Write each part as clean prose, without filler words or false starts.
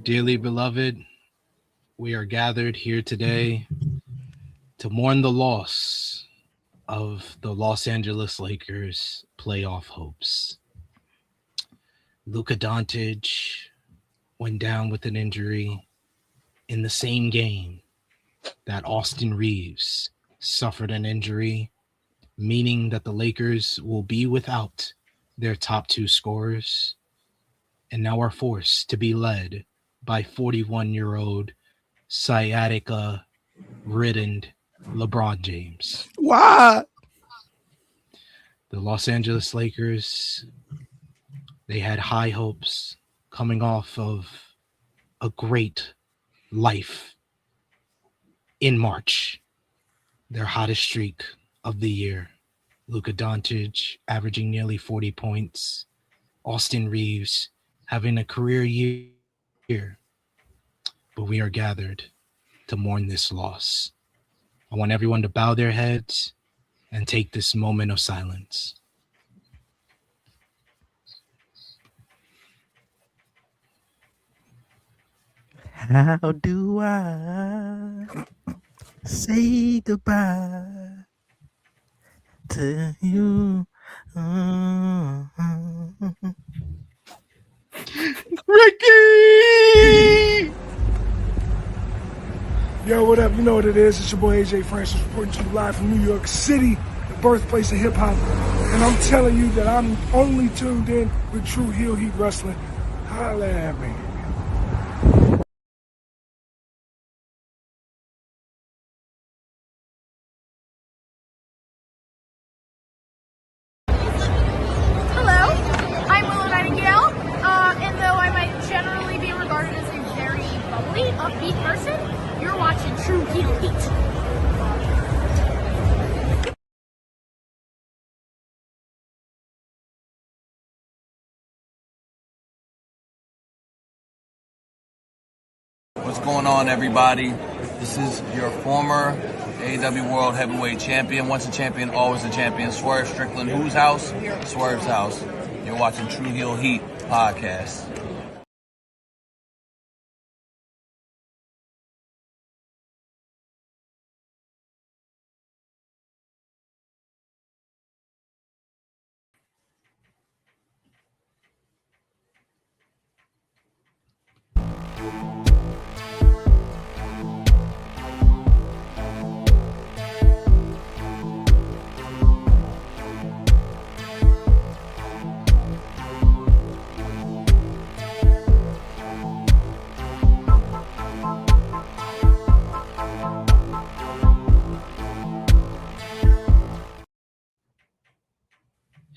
Dearly beloved, we are gathered here today to mourn the loss of the Los Angeles Lakers playoff hopes. Luka Doncic went down with an injury in the same game that Austin Reaves suffered an injury, meaning that the Lakers will be without their top two scorers and now are forced to be led by 41-year-old sciatica-ridden LeBron James. Why? The Los Angeles Lakers, they had high hopes coming off of a great life in March, their hottest streak of the year. Luka Doncic averaging nearly 40 points. Austin Reaves having a career year. But we are gathered to mourn this loss. I want everyone to bow their heads and take this moment of silence. How do I say goodbye to you? Ricky! Yo, what up? You know what it is. It's your boy AJ Francis reporting to you live from New York City, the birthplace of hip-hop. And I'm telling you that I'm only tuned in with True Heel Heat Wrestling. Holla at me. Hello, I'm Willow Nightingale, and though I might generally be regarded as a very bubbly, upbeat person, you're watching True Heel Heat. What's going on, everybody? This is your former AEW World Heavyweight Champion. Once a champion, always a champion. Swerve Strickland. Whose house? Swerve's house. You're watching True Heel Heat podcast.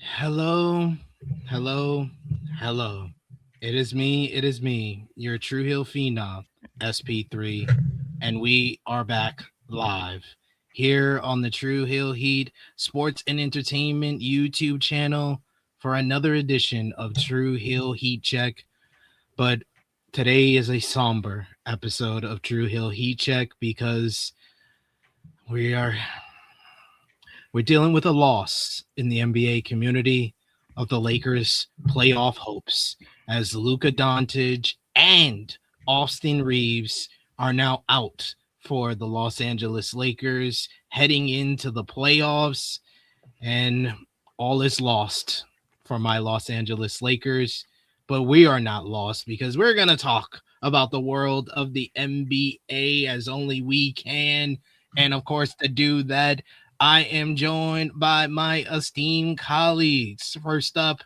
Hello, hello, hello. It is me, your True Heel Phenom, SP3, and we are back live here on the True Heel Heat Sports and Entertainment YouTube channel for another edition of True Heel Heat Check. But today is a somber episode of True Heel Heat Check because we're dealing with a loss in the NBA community of the Lakers' playoff hopes as Luka Doncic and Austin Reaves are now out for the Los Angeles Lakers heading into the playoffs, and all is lost for my Los Angeles Lakers. But we are not lost because we're going to talk about the world of the NBA as only we can. And of course, to do that, I am joined by my esteemed colleagues. First up,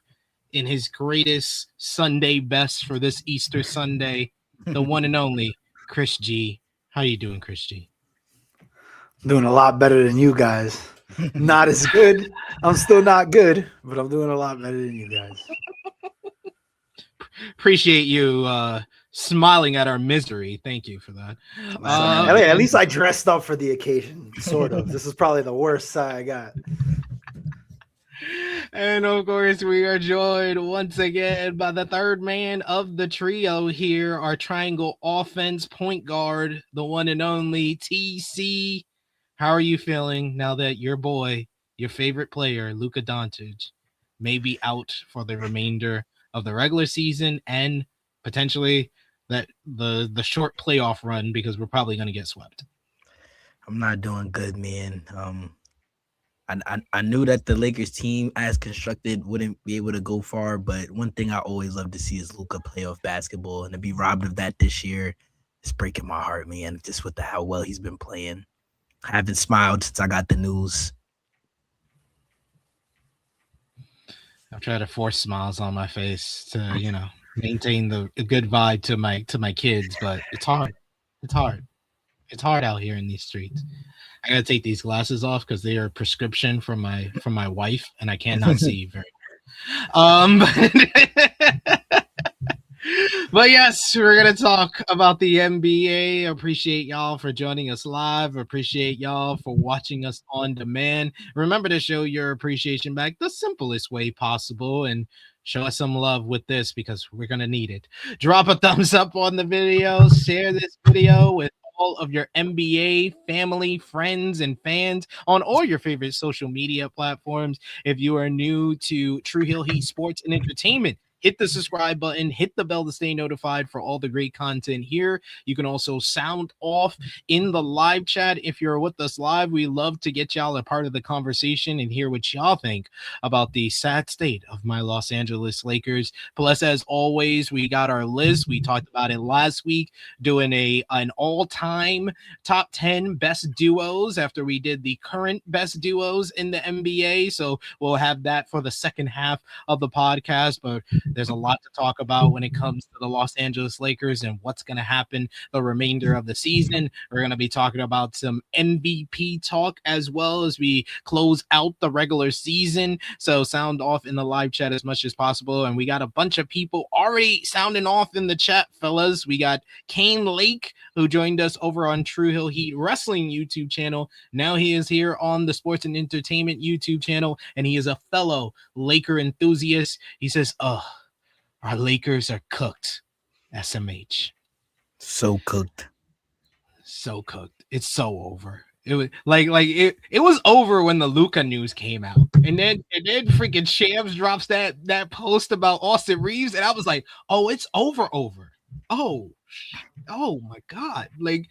in his greatest Sunday best for this Easter Sunday, the one and only Chris G. How you doing, Chris G? Doing a lot better than you guys. Not as good. I'm still not good, but I'm doing a lot better than you guys. Appreciate you smiling at our misery. Thank you for that. At least I dressed up for the occasion, sort of. This is probably the worst side I got. And of course, we are joined once again by the third man of the trio here, our triangle offense point guard, the one and only TC. How are you feeling now that your boy, your favorite player, Luka Doncic, may be out for the remainder of the regular season and potentially the short playoff run because we're probably going to get swept. I'm not doing good, man. I knew that the Lakers team, as constructed, wouldn't be able to go far. But one thing I always love to see is Luka playoff basketball, and to be robbed of that this year is breaking my heart, man. Just with how well he's been playing. I haven't smiled since I got the news. I've tried to force smiles on my face to, maintain the good vibe to my kids, but it's hard. It's hard. It's hard out here in these streets. I gotta take these glasses off because they are a prescription from my wife, and I cannot see very well. But yes, we're gonna talk about the NBA. Appreciate y'all for joining us live. Appreciate y'all for watching us on demand. Remember to show your appreciation back the simplest way possible and show us some love with this because we're gonna need it. Drop a thumbs up on the video, share this video with all of your NBA family, friends, and fans on all your favorite social media platforms. If you are new to True Hill Heat Sports and Entertainment, hit the subscribe button, hit the bell to stay notified for all the great content here. You can also sound off in the live chat. If you're with us live, we love to get y'all a part of the conversation and hear what y'all think about the sad state of my Los Angeles Lakers. Plus, as always, we got our list. We talked about it last week, doing an all-time top 10 best duos after we did the current best duos in the NBA. So we'll have that for the second half of the podcast, but there's a lot to talk about when it comes to the Los Angeles Lakers and what's going to happen the remainder of the season. We're going to be talking about some MVP talk as well as we close out the regular season. So sound off in the live chat as much as possible. And we got a bunch of people already sounding off in the chat, fellas. We got Kane Lake, who joined us over on True Hill Heat Wrestling YouTube channel. Now he is here on the Sports and Entertainment YouTube channel, and he is a fellow Laker enthusiast. He says, our Lakers are cooked. SMH. So cooked. So cooked. It's so over. It was it was over when the Luka news came out. And then freaking Shams drops that post about Austin Reaves, and I was like, oh, it's over. Oh my god. Even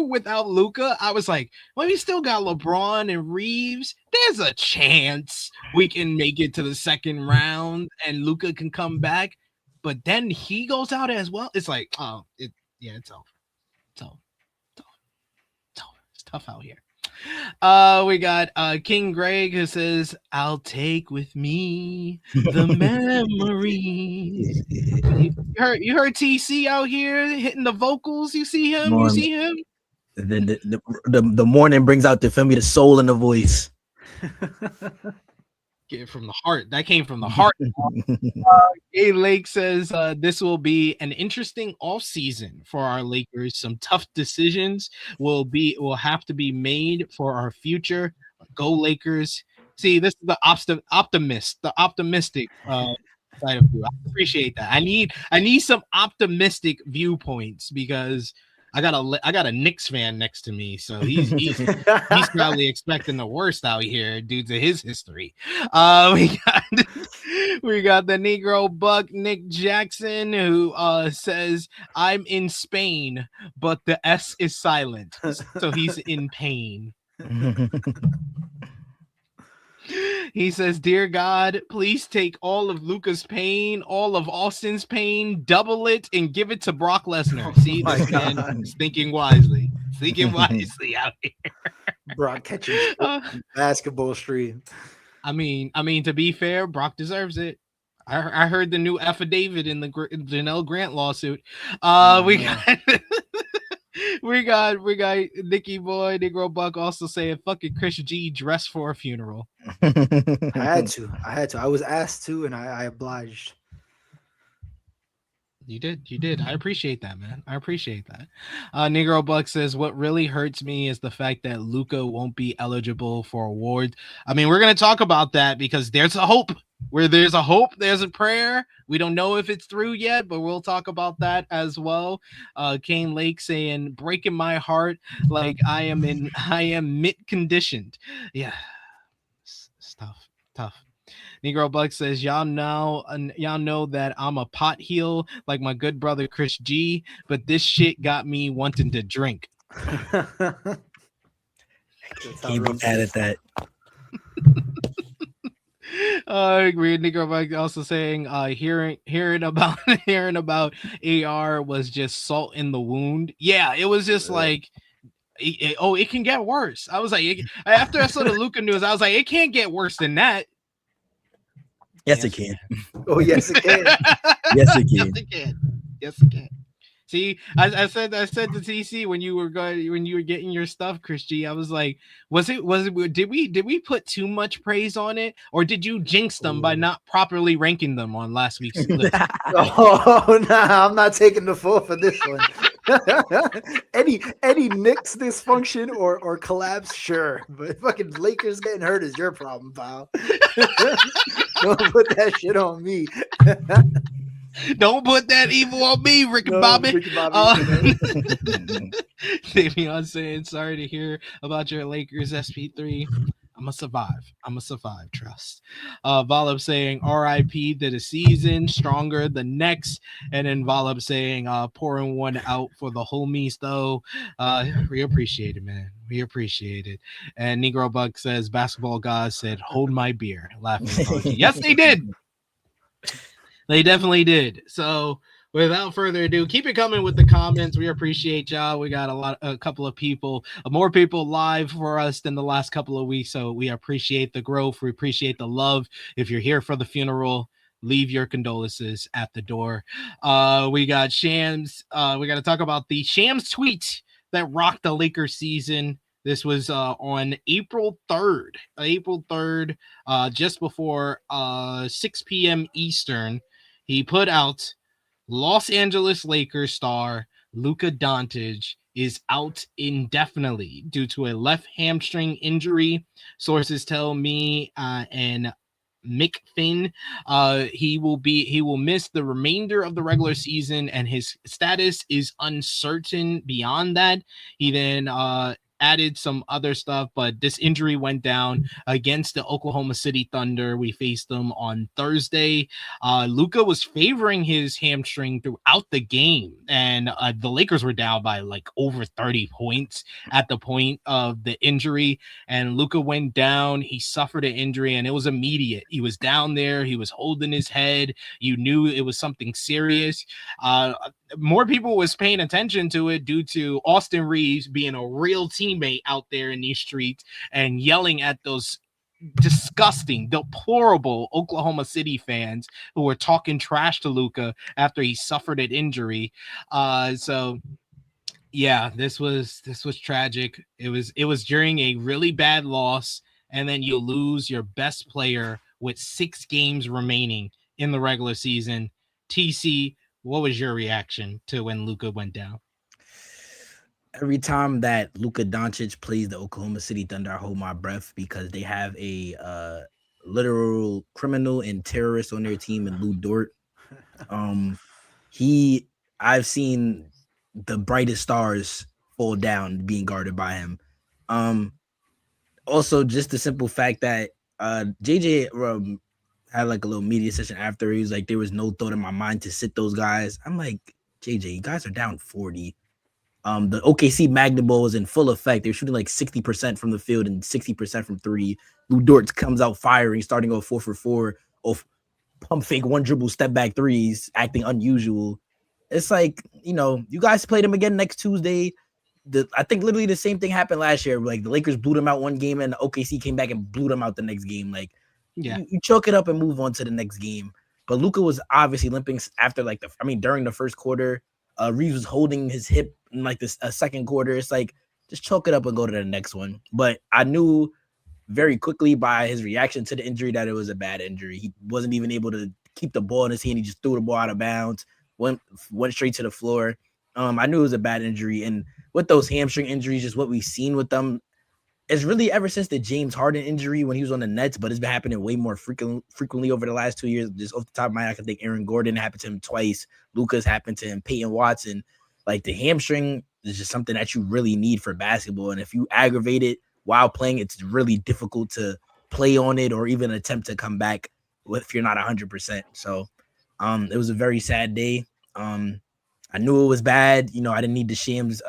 without Luka, I was like, well, we still got LeBron and Reeves. There's a chance we can make it to the second round and Luka can come back. But then he goes out as well. It's like, it's over. It's over. It's tough out here. We got King Greg who says, I'll take with me the memories. You heard TC out here hitting the vocals. You see him? You see him? The morning brings out the soul in the voice. Get it from the heart. That came from the heart. A Lake says this will be an interesting offseason for our Lakers. Some tough decisions will have to be made for our future. Go Lakers. See, this is the optimistic side of you. I appreciate that. I need some optimistic viewpoints because I got a Knicks fan next to me, so he's probably expecting the worst out here due to his history. We got the Negro Buck Nick Jackson who says, I'm in Spain, but the S is silent, so he's in pain. He says, dear God, please take all of Luka's pain, all of Austin's pain, double it, and give it to Brock Lesnar. See, this man is thinking wisely. Thinking wisely out here. Brock catching basketball stream. I mean, to be fair, Brock deserves it. I heard the new affidavit in the Janelle Grant lawsuit. We got Nicky Boy, Negro Buck also saying fucking Chris G dressed for a funeral. I had to. I was asked to, and I obliged. You did. I appreciate that, man. I appreciate that. Negro Buck says, what really hurts me is the fact that Luka won't be eligible for awards. I mean, we're going to talk about that because there's a hope. Where there's a hope, there's a prayer. We don't know if it's through yet, but we'll talk about that as well. Kane Lake saying, breaking my heart like I am mid conditioned. Yeah, it's tough. Negro Buck says, y'all know that I'm a pot heel like my good brother Chris G, but this shit got me wanting to drink. Can't be mad at that. Weird Negro Buck also saying, hearing about hearing about AR was just salt in the wound. Yeah, it was just like, it can get worse. I was like, after I saw the Luka news, I was like, it can't get worse than that. Yes, it can. Oh, yes, it can. Yes, it Yes, can. it can. Yes, it can. See, I said to TC when you were getting your stuff, Chris G. I was like, did we put too much praise on it, or did you jinx them by not properly ranking them on last week's list? Oh, nah, I'm not taking the fall for this one. any Knicks dysfunction or collapse, sure, but fucking Lakers getting hurt is your problem, pal. Don't put that shit on me. Don't put that evil on me, Ricky Bobby. Davion saying, sorry to hear about your Lakers SP3. I'm gonna survive. Trust. Volub saying, RIP to the season, stronger the next. And then Volub saying, pouring one out for the homies though. We appreciate it, man. We appreciate it. And Negro Buck says, basketball guys said, hold my beer. Laughing emoji. Yes, they did. They definitely did. So without further ado, keep it coming with the comments. We appreciate y'all. We got a couple of people, more people live for us than the last couple of weeks. So we appreciate the growth. We appreciate the love. If you're here for the funeral, leave your condolences at the door. We got Shams. We got to talk about the Shams tweet that rocked the Lakers season. This was on April 3rd, just before 6 p.m. Eastern. He put out, Los Angeles Lakers star Luka Doncic is out indefinitely due to a left hamstring injury. Sources tell me and Mick Finn, he will miss the remainder of the regular season, and his status is uncertain beyond that. He then added some other stuff, but this injury went down against the Oklahoma City Thunder. We faced them on Thursday. Luka was favoring his hamstring throughout the game, and the Lakers were down by like over 30 points at the point of the injury, and Luka went down. He suffered an injury, and it was immediate. He was down there. He was holding his head. You knew it was something serious. More people was paying attention to it due to Austin Reaves being a real teammate out there in these streets and yelling at those disgusting, deplorable Oklahoma City fans who were talking trash to Luka after he suffered an injury. So yeah, this was tragic. It was during a really bad loss, and then you lose your best player with 6 games remaining in the regular season. TC, what was your reaction to when Luka went down? Every time that Luka Doncic plays the Oklahoma City Thunder, I hold my breath because they have a literal criminal and terrorist on their team in Lou Dort. I've seen the brightest stars fall down being guarded by him. Also, just the simple fact that JJ had like a little media session after. He was like, there was no thought in my mind to sit those guys. I'm like, JJ, you guys are down 40. The OKC Magnum Bowl was in full effect. They were shooting like 60% from the field and 60% from 3. Lou Dort comes out firing, starting off 4 for 4 off pump fake 1 dribble step back threes, acting unusual. It's like, you guys played them again next Tuesday. I think literally the same thing happened last year. Like the Lakers blew them out one game and the OKC came back and blew them out the next game. Like, yeah, you chalk it up and move on to the next game. But Luka was obviously limping after during the first quarter. Reeves was holding his hip in like this second quarter. It's like, just chalk it up and go to the next one. But I knew very quickly by his reaction to the injury that it was a bad injury. He wasn't even able to keep the ball in his hand. He just threw the ball out of bounds, went straight to the floor. I knew it was a bad injury. And with those hamstring injuries, just what we've seen with them, it's really ever since the James Harden injury when he was on the Nets, but it's been happening way more frequently over the last 2 years. Just off the top of my head, I can think Aaron Gordon happened to him twice. Luka's happened to him. Peyton Watson. Like, the hamstring is just something that you really need for basketball. And if you aggravate it while playing, it's really difficult to play on it or even attempt to come back if you're not 100%. So it was a very sad day. I knew it was bad. You know, I didn't need the Shams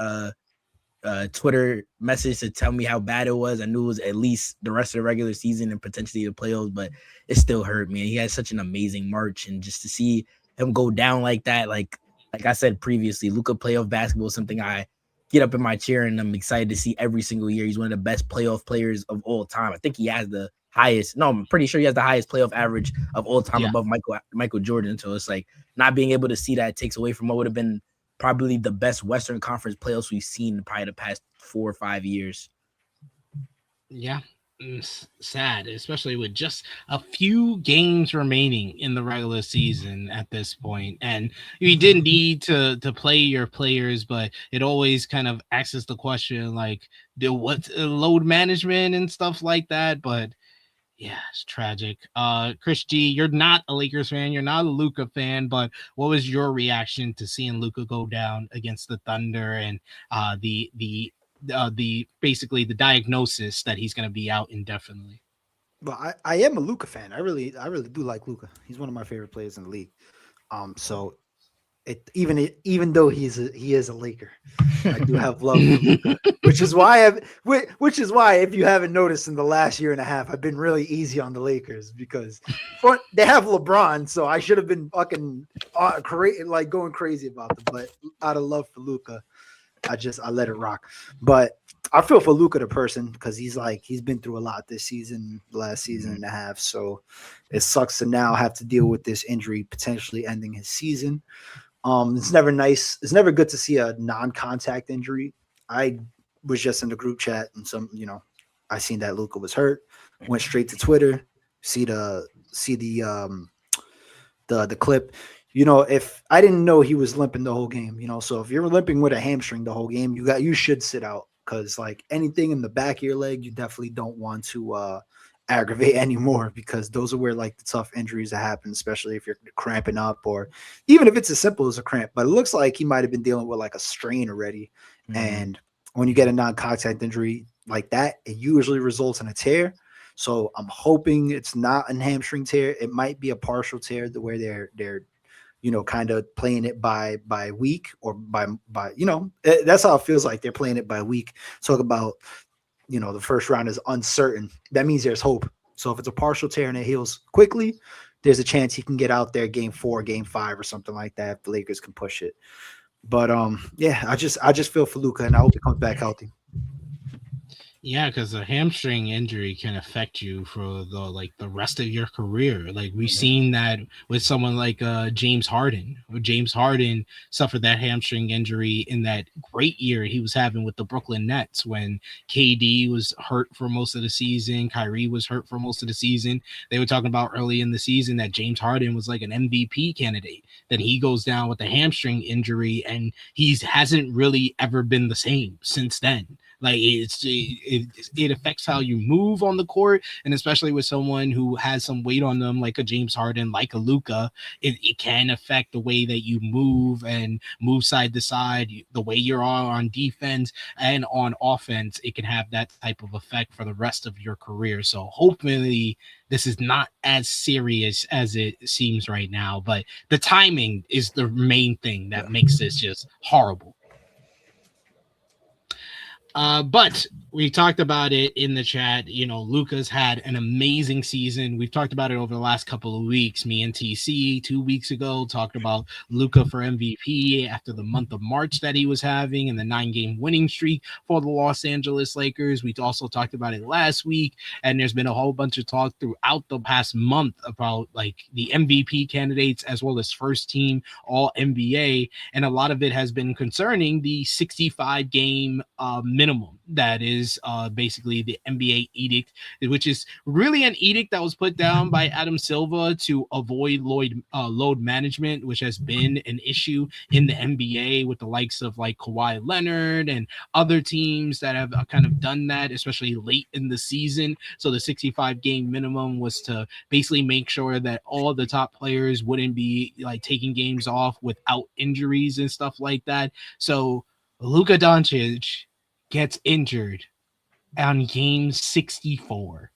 Twitter message to tell me how bad it was. I knew it was at least the rest of the regular season and potentially the playoffs, but it still hurt, man. He had such an amazing March, and just to see him go down like that, like I said previously, Luka playoff basketball is something I get up in my chair and I'm excited to see every single year. He's one of the best playoff players of all time. I think he has the highest. No, I'm pretty sure he has the highest playoff average of all time, above Michael Jordan. So it's like not being able to see that takes away from what would have been probably the best Western Conference playoffs we've seen in probably the past 4 or 5 years. Yeah, sad, especially with just a few games remaining in the regular season at this point. And you did need to play your players, but it always kind of asks the question, like, what load management and stuff like that. But yeah, it's tragic. Chris G, you're not a Lakers fan, you're not a Luka fan, but what was your reaction to seeing Luka go down against the Thunder and the basically the diagnosis that he's going to be out indefinitely? Well, I am a Luka fan. I really do like Luka. He's one of my favorite players in the league. So even though he is a Laker, I do have love for Luka, which is why if you haven't noticed in the last year and a half, I've been really easy on the Lakers because they have LeBron, so I should have been fucking going crazy about them. But out of love for Luka, I let it rock. But I feel for Luka the person because he's been through a lot this season, last season and a half. So it sucks to now have to deal with this injury potentially ending his season. It's never nice. It's never good to see a non-contact injury. I was just in the group chat and I seen that Luka was hurt. Went straight to Twitter, see the clip. If I didn't know he was limping the whole game, so if you're limping with a hamstring the whole game, you should sit out because like anything in the back of your leg, you definitely don't want to aggravate anymore because those are where like the tough injuries that happen, especially if you're cramping up or even if it's as simple as a cramp. But it looks like he might have been dealing with like a strain already. Mm-hmm. And when you get a non-contact injury like that, it usually results in a tear. So I'm hoping it's not a hamstring tear. It might be a partial tear the way they're kind of playing it by week or by that's how it feels like they're playing it by week. Talk about the first round is uncertain. That means there's hope. So if it's a partial tear and it heals quickly, there's a chance he can get out there game 4, game 5 or something like that if the Lakers can push it. But I just feel for Luka and I hope he comes back healthy. Yeah, because a hamstring injury can affect you for the rest of your career. Like we've seen that with someone like James Harden. James Harden suffered that hamstring injury in that great year he was having with the Brooklyn Nets when KD was hurt for most of the season, Kyrie was hurt for most of the season. They were talking about early in the season that James Harden was like an MVP candidate. Then he goes down with a hamstring injury and he hasn't really ever been the same since then. Like it affects how you move on the court, and especially with someone who has some weight on them, like a James Harden, like a Luka, it can affect the way that you move and move side to side, the way you're on defense and on offense. It can have that type of effect for the rest of your career. So hopefully this is not as serious as it seems right now, but the timing is the main thing that makes this just horrible. But we talked about it in the chat. Luka's had an amazing season. We've talked about it over the last couple of weeks. Me and TC 2 weeks ago talked about Luka for MVP after the month of March that he was having and the 9-game winning streak for the Los Angeles Lakers. We also talked about it last week, and there's been a whole bunch of talk throughout the past month about like the MVP candidates as well as first team all NBA, and a lot of it has been concerning the 65-game minimum that is basically the NBA edict, which is really an edict that was put down by Adam Silver to avoid load management, which has been an issue in the NBA with the likes of like Kawhi Leonard and other teams that have kind of done that, especially late in the season. So the 65-game minimum was to basically make sure that all the top players wouldn't be like taking games off without injuries and stuff like that. So Luka Doncic gets injured on game 64.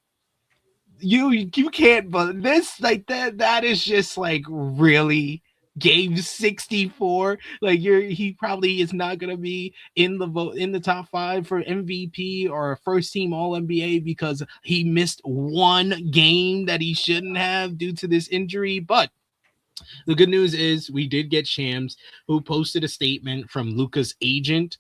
you can't, but this like that is just like really game 64. Like he probably is not gonna be in the vote in the top 5 for MVP or first team all NBA because he missed one game that he shouldn't have due to this injury. But the good news is we did get Shams, who posted a statement from Luka's agent,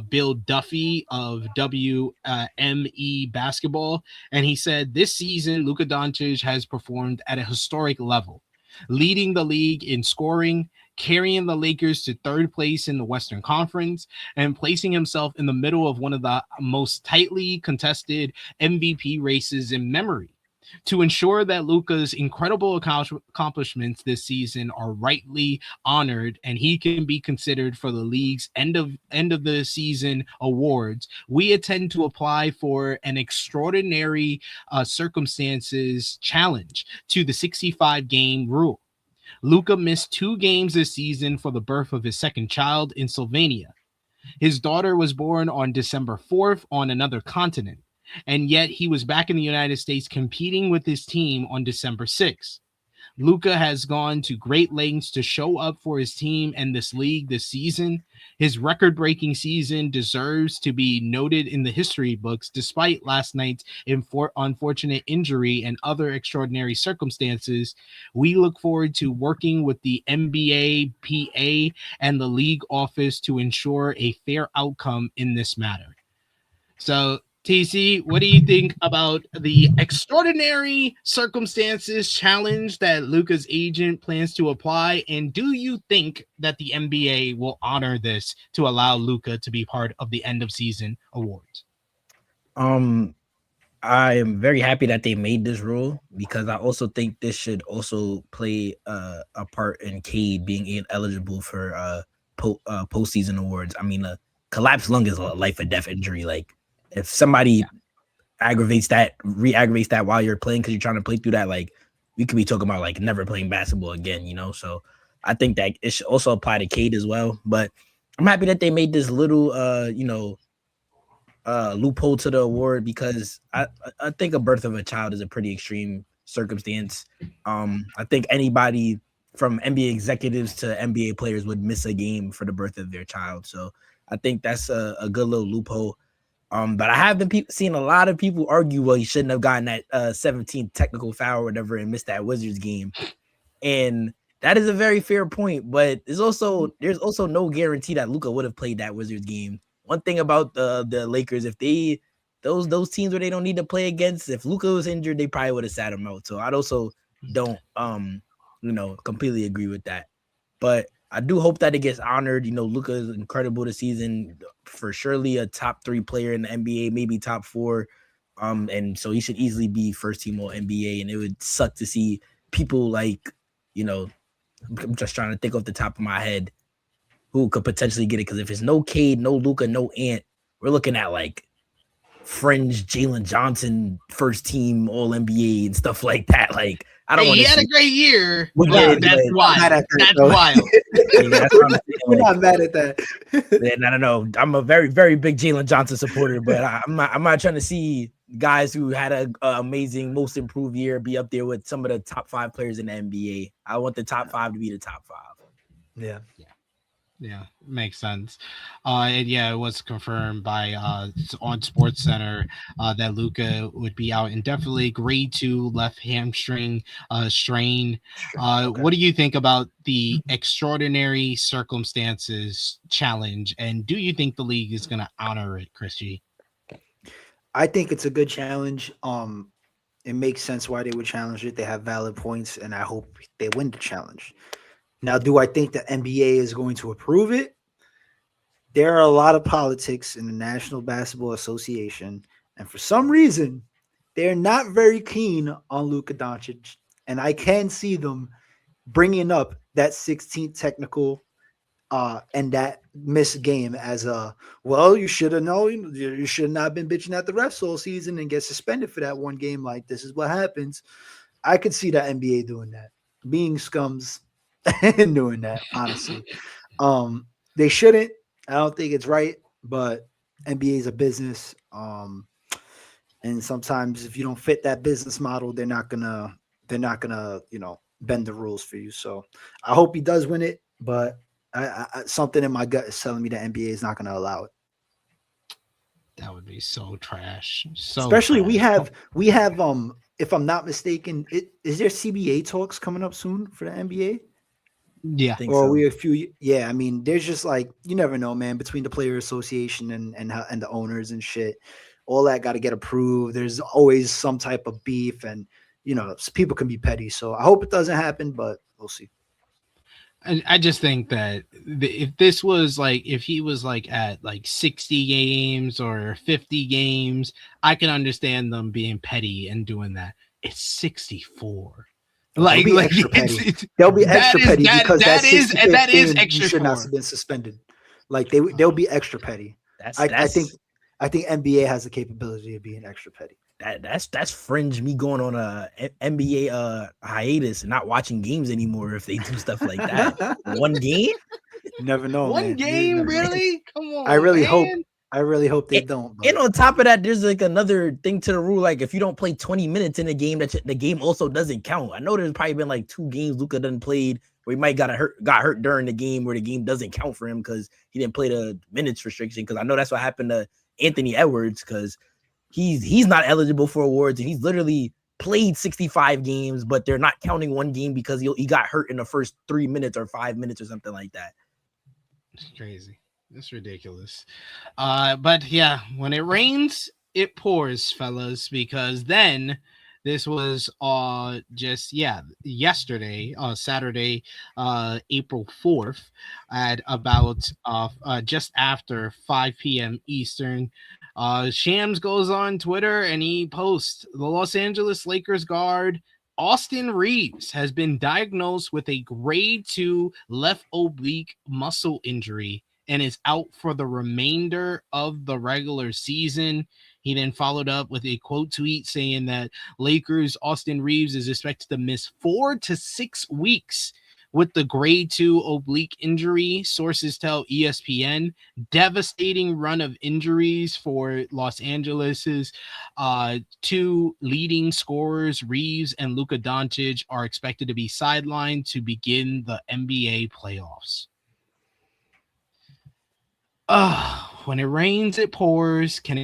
Bill Duffy of WME Basketball, and he said this season Luka Doncic has performed at a historic level, leading the league in scoring, carrying the Lakers to third place in the Western Conference, and placing himself in the middle of one of the most tightly contested MVP races in memory. To ensure that Luka's incredible accomplishments this season are rightly honored and he can be considered for the league's end of the season awards, we intend to apply for an extraordinary circumstances challenge to the 65 game rule. Luka missed 2 games this season for the birth of his second child in Slovenia. His daughter was born on December 4th on another continent, and yet he was back in the United States competing with his team on December 6th. Luka has gone to great lengths to show up for his team and this league this season. His record-breaking season deserves to be noted in the history books despite last night's unfortunate injury and other extraordinary circumstances. We look forward to working with the NBA, PA, and the league office to ensure a fair outcome in this matter. So, TC, what do you think about the extraordinary circumstances challenge that Luka's agent plans to apply? And do you think that the NBA will honor this to allow Luka to be part of the end of season awards? I am very happy that they made this rule because I also think this should also play a part in Cade being eligible for postseason awards. I mean, a collapsed lung is a life or death injury. Like, if somebody re-aggravates that while you're playing because you're trying to play through that, like, we could be talking about like never playing basketball again, you know? So I think that it should also apply to Cade as well. But I'm happy that they made this little, loophole to the award because I think a birth of a child is a pretty extreme circumstance. I think anybody from NBA executives to NBA players would miss a game for the birth of their child. So I think that's a good little loophole. But I have been seeing a lot of people argue, well, he shouldn't have gotten that 17th technical foul or whatever and missed that Wizards game. And that is a very fair point, but there's also no guarantee that Luka would have played that Wizards game. One thing about the Lakers, if they those teams where they don't need to play against, if Luka was injured, they probably would have sat him out. So I'd also don't completely agree with that. But I do hope that it gets honored. You know, Luka is incredible this season, for surely a top 3 player in the NBA, maybe top 4. And so he should easily be first team all NBA. And it would suck to see people like, I'm just trying to think off the top of my head who could potentially get it. Because if it's no Cade, no Luka, no Ant, we're looking at like fringe Jalen Johnson first team all NBA and stuff like that. Like, I don't want to. He had a great year. Yeah, That's wild. That's wild. We're not mad at that. And I don't know. I'm a very, very big Jalen Johnson supporter, but I'm not trying to see guys who had an amazing, most improved year be up there with some of the top 5 players in the NBA. I want the top 5 to be the top 5. Yeah, makes sense. And yeah, it was confirmed by on Sports Center that Luka would be out indefinitely. Grade 2 left hamstring strain. Okay. What do you think about the extraordinary circumstances challenge? And do you think the league is going to honor it, Chris G? I think it's a good challenge. It makes sense why they would challenge it. They have valid points, and I hope they win the challenge. Now, do I think the NBA is going to approve it? There are a lot of politics in the National Basketball Association, and for some reason, they're not very keen on Luka Doncic, and I can see them bringing up that 16th technical and that missed game as you should have known. You should not have been bitching at the refs all season and get suspended for that one game. Like, this is what happens. I could see the NBA doing that, being scums and doing that, honestly. They shouldn't. I don't think it's right, but NBA is a business. And And sometimes if you don't fit that business model, they're not gonna bend the rules for you. So I hope he does win it, but something in my gut is telling me the NBA is not gonna allow it. That would be so trash. So Especially trash. we have if I'm not mistaken, is there CBA talks coming up soon for the NBA? Yeah. I think Or so. we a few, yeah. I mean, there's just like you never know, man. Between the player association and the owners and shit, all that got to get approved. There's always some type of beef, and people can be petty. So I hope it doesn't happen, but we'll see. I just think that if this was like, if he was like at like 60 games or 50 games, I can understand them being petty and doing that. It's 64. They'll be extra petty. They'll be extra petty because that is extra you should not have been suspended. Like they'll be extra petty. I think NBA has the capability of being extra petty. That's fringe me going on a NBA hiatus and not watching games anymore if they do stuff like that. One game? You never know, One man. game, really? Come on. I really hope they don't. And on top of that, there's like another thing to the rule. Like if you don't play 20 minutes in a game, the game also doesn't count. I know there's probably been like 2 games Luka done played where he might got hurt during the game where the game doesn't count for him because he didn't play the minutes restriction. Because I know that's what happened to Anthony Edwards because he's not eligible for awards and he's literally played 65 games, but they're not counting one game because he got hurt in the first 3 minutes or 5 minutes or something like that. It's crazy. It's ridiculous. But yeah, when it rains, it pours, fellas, because then this was yesterday, Saturday, April 4th at about just after 5 p.m. Eastern. Shams goes on Twitter and he posts the Los Angeles Lakers guard Austin Reaves has been diagnosed with a grade 2 left oblique muscle injury and is out for the remainder of the regular season. He then followed up with a quote tweet saying that Lakers Austin Reaves is expected to miss 4 to 6 weeks with the grade 2 oblique injury. Sources tell ESPN. Devastating run of injuries for Los Angeles's 2 leading scorers, Reaves and Luka Doncic, are expected to be sidelined to begin the NBA playoffs. When it rains, it pours. Can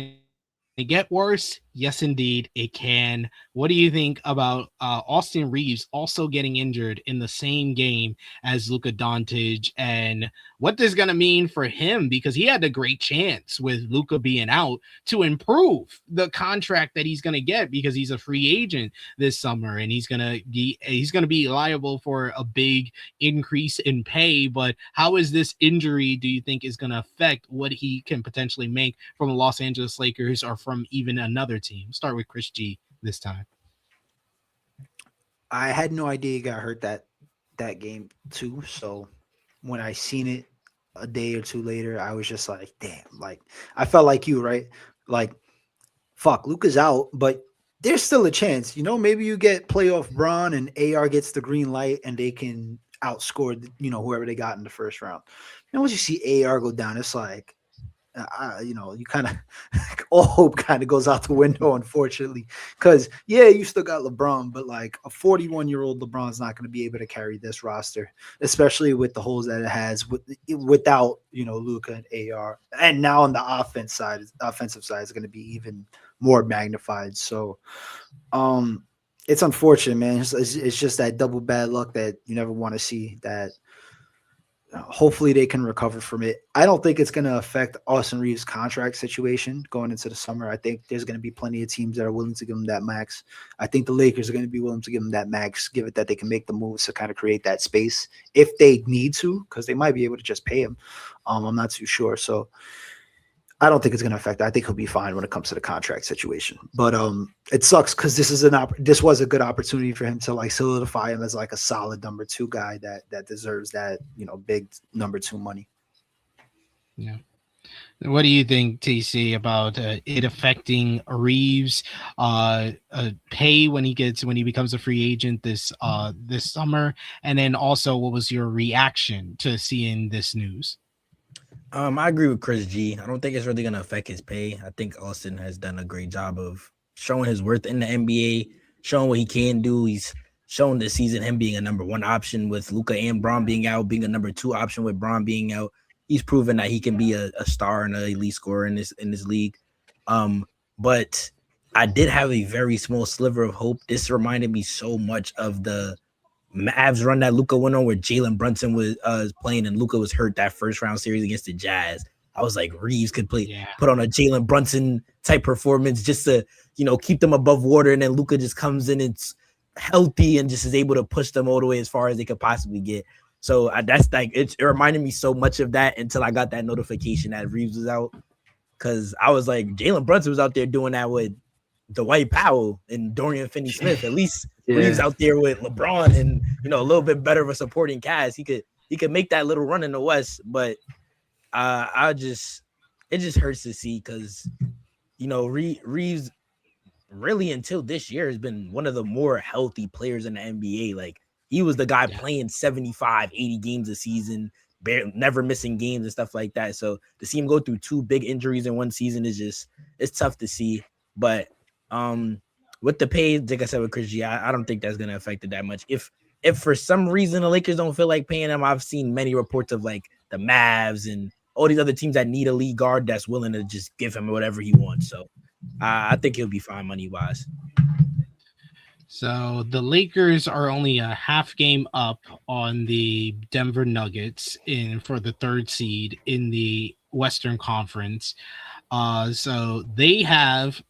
it get worse? Yes, indeed, it can. What do you think about Austin Reaves also getting injured in the same game as Luka Doncic, and what this is going to mean for him? Because he had a great chance with Luka being out to improve the contract that he's going to get because he's a free agent this summer and he's going to be liable for a big increase in pay. But how is this injury, do you think, is going to affect what he can potentially make from the Los Angeles Lakers or from even another team? Start with Chris G this time. I had no idea he got hurt that game too. So when I seen it a day or two later, I was just like, damn, like I felt like you, right? Like, fuck, Luka's out, but there's still a chance, maybe you get playoff Bron and AR gets the green light and they can outscore, whoever they got in the first round. And once you see AR go down, it's like, you kind of all hope kind of goes out the window, unfortunately, because you still got LeBron, but like a 41-year-old LeBron's not going to be able to carry this roster, especially with the holes that it has without Luka and AR, and now on the offensive side is going to be even more magnified. So it's unfortunate, man. It's just that double bad luck that you never want to see. That hopefully they can recover from it. I don't think it's going to affect Austin Reaves' contract situation going into the summer. I think there's going to be plenty of teams that are willing to give him that max. I think the Lakers are going to be willing to give him that max, give it that they can make the moves to kind of create that space if they need to, because they might be able to just pay him. I'm not too sure. So I don't think it's going to affect that. I think he'll be fine when it comes to the contract situation. But it sucks because this was a good opportunity for him to like solidify him as like a solid number 2 guy that deserves that big number 2 money. Yeah. What do you think, TC, about it affecting Reaves' pay when he becomes a free agent this summer? And then also, what was your reaction to seeing this news? I agree with Chris G. I don't think it's really going to affect his pay. I think Austin has done a great job of showing his worth in the NBA, showing what he can do. He's shown this season him being a number one option with Luka and Braun being out, being a number two option with Braun being out. He's proven that he can be a star and an elite scorer in this league. But I did have a very small sliver of hope. This reminded me so much of the Mavs run that Luka went on where Jalen Brunson was playing and Luka was hurt that first round series against the Jazz. I was like, Reaves could put on a Jalen Brunson type performance just to, keep them above water. And then Luka just comes in and it's healthy and just is able to push them all the way as far as they could possibly get. So that's like, it reminded me so much of that until I got that notification that Reaves was out. Cause I was like, Jalen Brunson was out there doing that with Dwight Powell and Dorian Finney-Smith. At least Reaves out there with LeBron and, a little bit better of a supporting cast. He could make that little run in the West, but it just hurts to see because, Reaves really until this year has been one of the more healthy players in the NBA. Like he was the guy playing 75, 80 games a season, never missing games and stuff like that. So to see him go through two big injuries in one season it's tough to see. But with the pay, like I said with Chris G, I don't think that's going to affect it that much. If for some reason the Lakers don't feel like paying him, I've seen many reports of like the Mavs and all these other teams that need a lead guard that's willing to just give him whatever he wants. So I think he'll be fine money-wise. So the Lakers are only a half game up on the Denver Nuggets for the third seed in the Western Conference. So they have,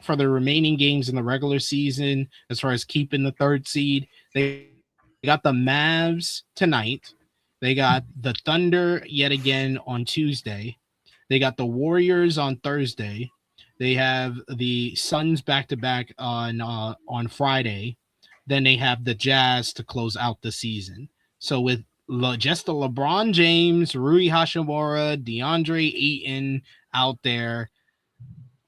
for the remaining games in the regular season, as far as keeping the third seed, they got the Mavs tonight. They got the Thunder yet again on Tuesday. They got the Warriors on Thursday. They have the Suns back-to-back on Friday. Then they have the Jazz to close out the season. So with just the LeBron James, Rui Hachimura, DeAndre Ayton out there,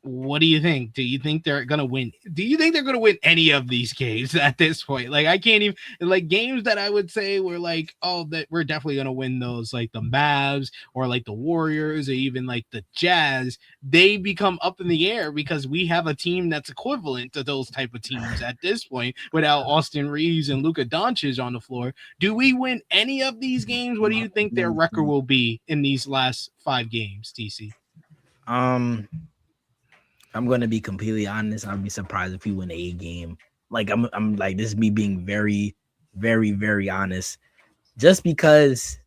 what do you think? Do you think they're going to win? Do you think they're going to win any of these games at this point? Like, I can't even, like, games that I would say were like, oh, that we're definitely going to win those, like the Mavs or like the Warriors or even like the Jazz, they become up in the air because we have a team that's equivalent to those type of teams at this point without Austin Reaves and Luka Doncic on the floor. Do we win any of these games? What do you think their record will be in these last 5 games, TC? I'm gonna be completely honest. I'd be surprised if we win a game. Like I'm like, this is me being very, very, very honest. Just because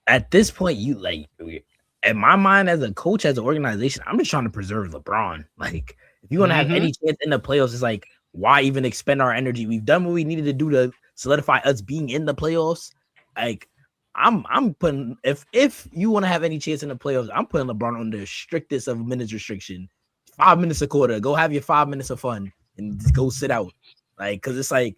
at this point, you like, in my mind as a coach, as an organization, I'm just trying to preserve LeBron. Like, if you want to have any chance in the playoffs, it's like, why even expend our energy? We've done what we needed to do to solidify us being in the playoffs. Like, I'm putting, if you want to have any chance in the playoffs, I'm putting LeBron on the strictest of minutes restriction. 5 minutes a quarter. Go have your 5 minutes of fun and just go sit out. Like, because it's like,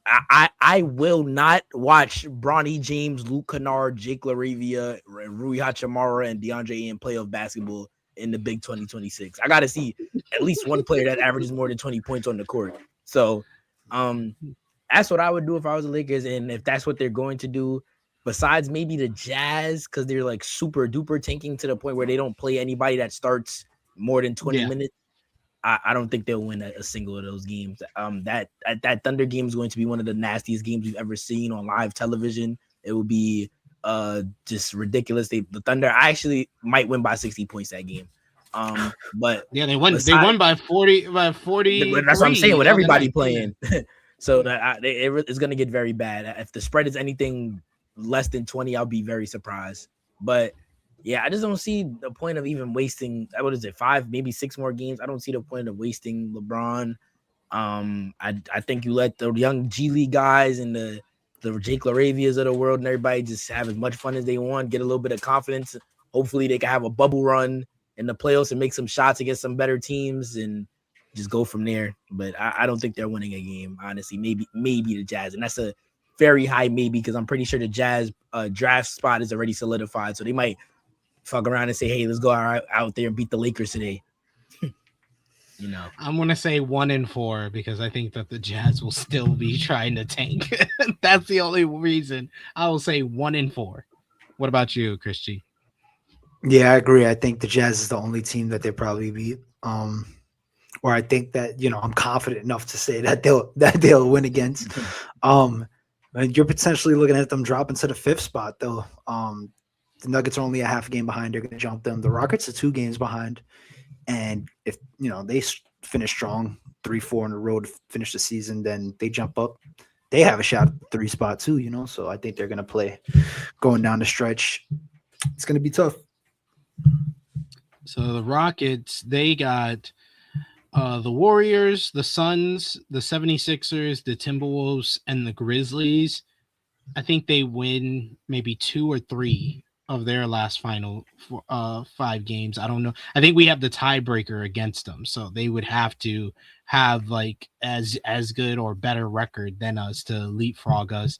I will not watch Bronny James, Luke Kennard, Jake LaRavia, Rui Hachimura, and DeAndre Ayton playoff basketball in the Big 2026. I got to see at least one player that averages more than 20 points on the court. So, that's what I would do if I was the Lakers. And if that's what they're going to do, besides maybe the Jazz, because they're like super duper tanking to the point where they don't play anybody that starts more than 20 minutes, I don't think they'll win a single of those games. That Thunder game is going to be one of the nastiest games we've ever seen on live television. It will be just ridiculous. The Thunder, I actually might win by 60 points that game. But yeah, they won by 40. That's what I'm saying with everybody playing. So that it's going to get very bad. If the spread is anything less than 20, I'll be very surprised. But yeah, I just don't see the point of even wasting, what is it, 5, maybe 6 more games. I don't see the point of wasting LeBron. I think you let the young G League guys and the Jake LaRavias of the world and everybody just have as much fun as they want, get a little bit of confidence. Hopefully they can have a bubble run in the playoffs and make some shots against some better teams and just go from there. But I don't think they're winning a game, honestly. Maybe the Jazz. And that's a very high maybe because I'm pretty sure the Jazz draft spot is already solidified. So they might fuck around and say, hey, let's go out there and beat the Lakers today. I'm going to say 1-4 because I think that the Jazz will still be trying to tank. That's the only reason. I will say 1-4. What about you, Chris G? Yeah, I agree. I think the Jazz is the only team that they probably beat. or I think that I'm confident enough to say that they'll win against. And you're potentially looking at them dropping to the 5th spot though. The Nuggets are only a half game behind. They're going to jump them. The Rockets are 2 games behind, and if they finish strong, 3-4 in a row to finish the season, then they jump up. They have a shot at the 3 spot too. So I think they're going to play going down the stretch. It's going to be tough. So the Rockets, they got the Warriors, the Suns, the 76ers, the Timberwolves, and the Grizzlies. I think they win maybe 2 or 3 of their last final 5 games. I don't know. I think we have the tiebreaker against them, so they would have to have like as good or better record than us to leapfrog us.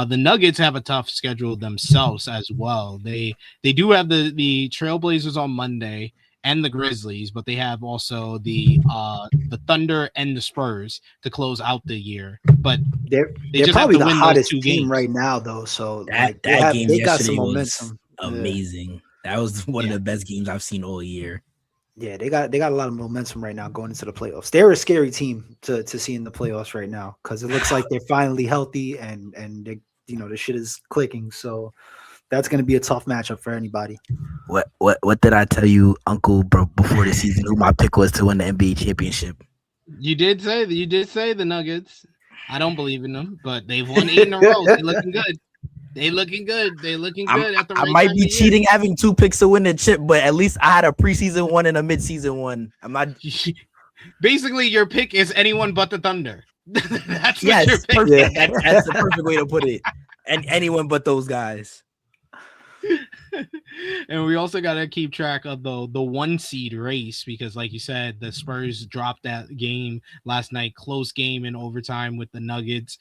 The Nuggets have a tough schedule themselves as well. They do have the Trailblazers on Monday and the Grizzlies, but they have also the Thunder and the Spurs to close out the year. But they're just probably have to the win hottest those 2 team games right now, though. So That game they got some yesterday was momentum. amazing. That was one of the best games I've seen all year. Yeah, they got a lot of momentum right now going into the playoffs. They're a scary team to see in the playoffs right now because it looks like they're finally healthy and they, the shit is clicking. So that's going to be a tough matchup for anybody. What did I tell you, Uncle, bro, before the season? Who my pick was to win the NBA championship? You did say the Nuggets. I don't believe in them, but they've won 8 in a row. They're looking good. They looking good. At the right I might time be of cheating having 2 picks to win the chip, but at least I had a preseason one and a midseason one. I'm not. Basically, your pick is anyone but the Thunder. That's Yes, what your pick perfect. is. That's the perfect way to put it. And anyone but those guys. And we also got to keep track of the 1 seed race because, like you said, the Spurs dropped that game last night, close game in overtime with the Nuggets.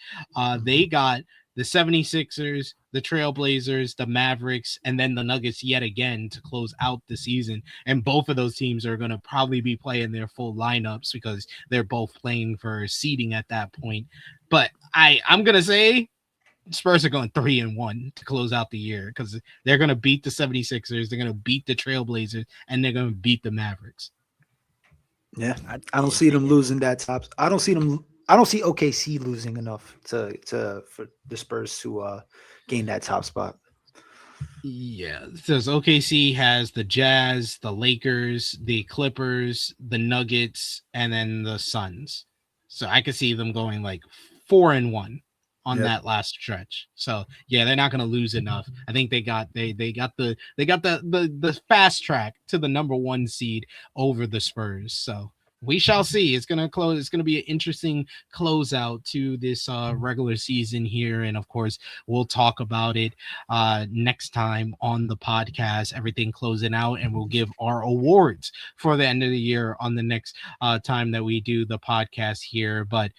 They got the 76ers, the Trailblazers, the Mavericks, and then the Nuggets yet again to close out the season. And both of those teams are going to probably be playing their full lineups because they're both playing for seeding at that point. But I'm going to say Spurs are going 3-1 to close out the year because they're going to beat the 76ers, they're going to beat the Trailblazers, and they're going to beat the Mavericks. Yeah, I don't see them losing that top. I don't see OKC losing enough for the Spurs to gain that top spot. Yeah, so OKC has the Jazz, the Lakers, the Clippers, the Nuggets, and then the Suns. So I could see them going like 4-1 on that last stretch. So yeah, they're not going to lose enough. I think they got the fast track to the number 1 seed over the Spurs. So we shall see. It's going to be an interesting closeout to this regular season here. And of course, we'll talk about it next time on the podcast, everything closing out, and we'll give our awards for the end of the year on the next time that we do the podcast here. But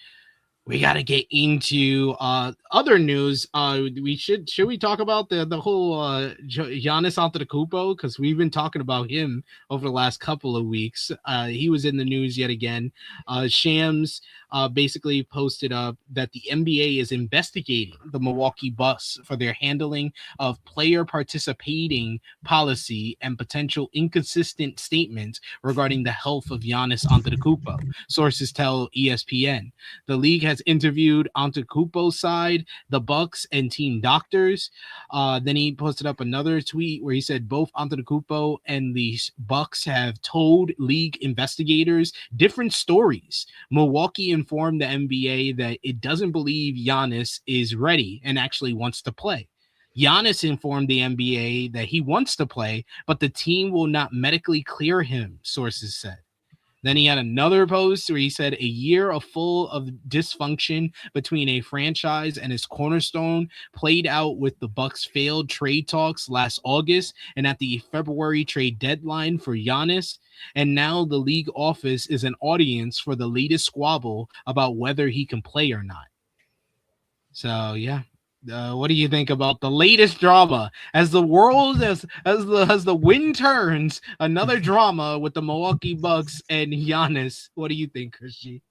we got to get into other news. Should we talk about the whole Giannis Antetokounmpo, because we've been talking about him over the last couple of weeks. He was in the news yet again. Shams basically posted up that the NBA is investigating the Milwaukee Bucks for their handling of player participating policy and potential inconsistent statements regarding the health of Giannis Antetokounmpo. Sources tell ESPN. The league has interviewed Antetokounmpo's side, the Bucks, and team doctors. Then he posted up another tweet where he said both Antetokounmpo and the Bucks have told league investigators different stories. Milwaukee informed the NBA that it doesn't believe Giannis is ready and actually wants to play. Giannis informed the NBA that he wants to play, but the team will not medically clear him, sources said. Then he had another post where he said a year full of dysfunction between a franchise and its cornerstone played out with the Bucks' failed trade talks last August and at the February trade deadline for Giannis. And now the league office is an audience for the latest squabble about whether he can play or not. So, yeah. What do you think about the latest drama as the world as the wind turns? Another drama with the Milwaukee Bucks and Giannis. What do you think, Christy?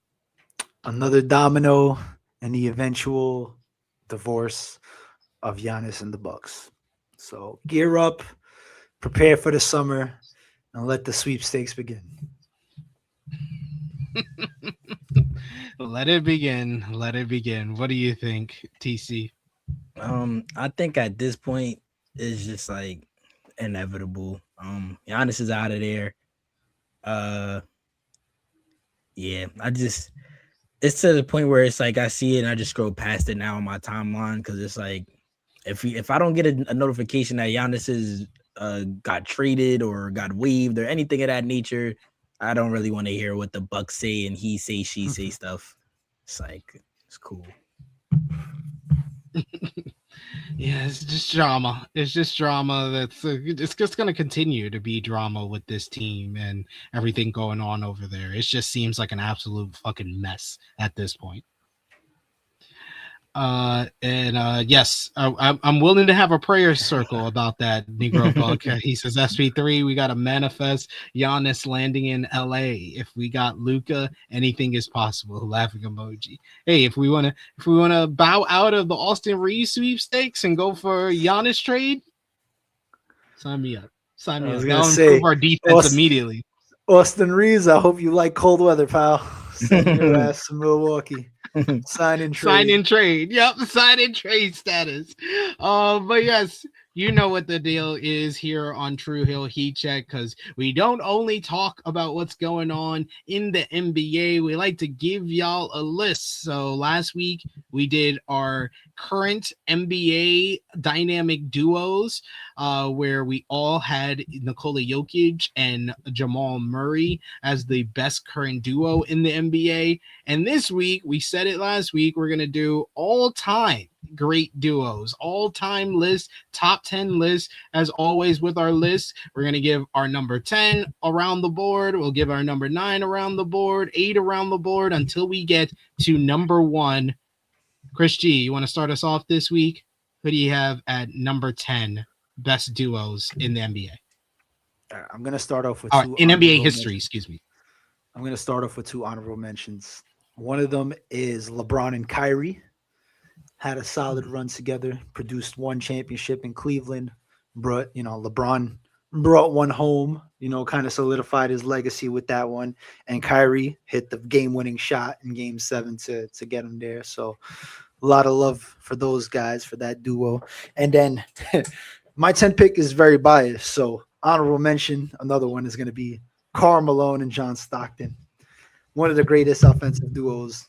Another domino and the eventual divorce of Giannis and the Bucks. So gear up, prepare for the summer, and let the sweepstakes begin. Let it begin. Let it begin. What do you think, TC? I think at this point it's just like inevitable. Giannis is out of there. Yeah, it's to the point where it's like I see it and I just scroll past it now on my timeline because it's like if I don't get a notification that Giannis is got traded or got waived or anything of that nature, I don't really want to hear what the Bucks say and he say she say stuff. It's like it's cool. Yeah, it's just drama. It's just drama. It's just going to continue to be drama with this team and everything going on over there. It just seems like an absolute fucking mess at this point. Yes, I'm willing to have a prayer circle about that, Negro Buck. He says SP3, we got to manifest Giannis landing in LA. If we got Luka, anything is possible. Laughing emoji. Hey, if we want to bow out of the Austin Reaves sweepstakes and go for Giannis trade, sign me up. Sign me up. That'll improve our defense immediately. Austin Reaves, I hope you like cold weather, pal. Send your ass to Milwaukee. Sign and trade. Sign and trade. Yep, sign and trade status. But yes, you know what the deal is here on True Hill Heat Check, because we don't only talk about what's going on in the NBA, we like to give y'all a list. So last week we did our current NBA dynamic duos, where we all had Nikola Jokic and Jamal Murray as the best current duo in the NBA. And this week, we said it last week, we're going to do all-time great duos, all-time list, top 10 list. As always with our list, we're going to give our number 10 around the board. We'll give our number 9 around the board, 8 around the board, until we get to number 1. Chris G, you want to start us off this week? Who do you have at number 10 best duos in the NBA? I'm going to start off with two in NBA history, excuse me. I'm going to start off with 2 honorable mentions. One of them is LeBron and Kyrie. Had a solid run together, produced 1 championship in Cleveland. LeBron brought 1 home, kind of solidified his legacy with that one. And Kyrie hit the game-winning shot in Game 7 to get him there. So a lot of love for those guys, for that duo. And then my 10th pick is very biased. So honorable mention, another one is going to be Karl Malone and John Stockton. One of the greatest offensive duos,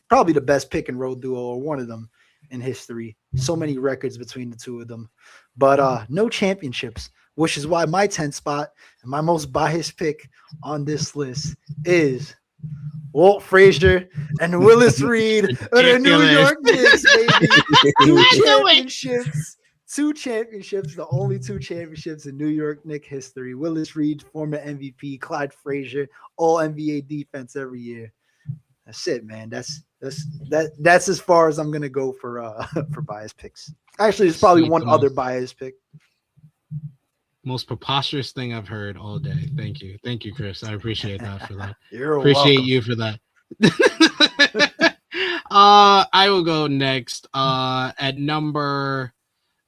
probably the best pick and roll duo, or one of them in history. So many records between the 2 of them, but no championships, which is why my 10th spot and my most biased pick on this list is Walt Frazier and Willis Reed of the New York Knicks, baby. 2 championships, the only 2 championships in New York Knicks history. Willis Reed, former MVP, Clyde Frazier, all NBA defense every year. That's it, man. That's as far as I'm gonna go for bias picks. Actually, there's probably one other bias pick. Most preposterous thing I've heard all day. Thank you, Chris. I appreciate that for that. Appreciate welcome. You for that. I will go next. At number.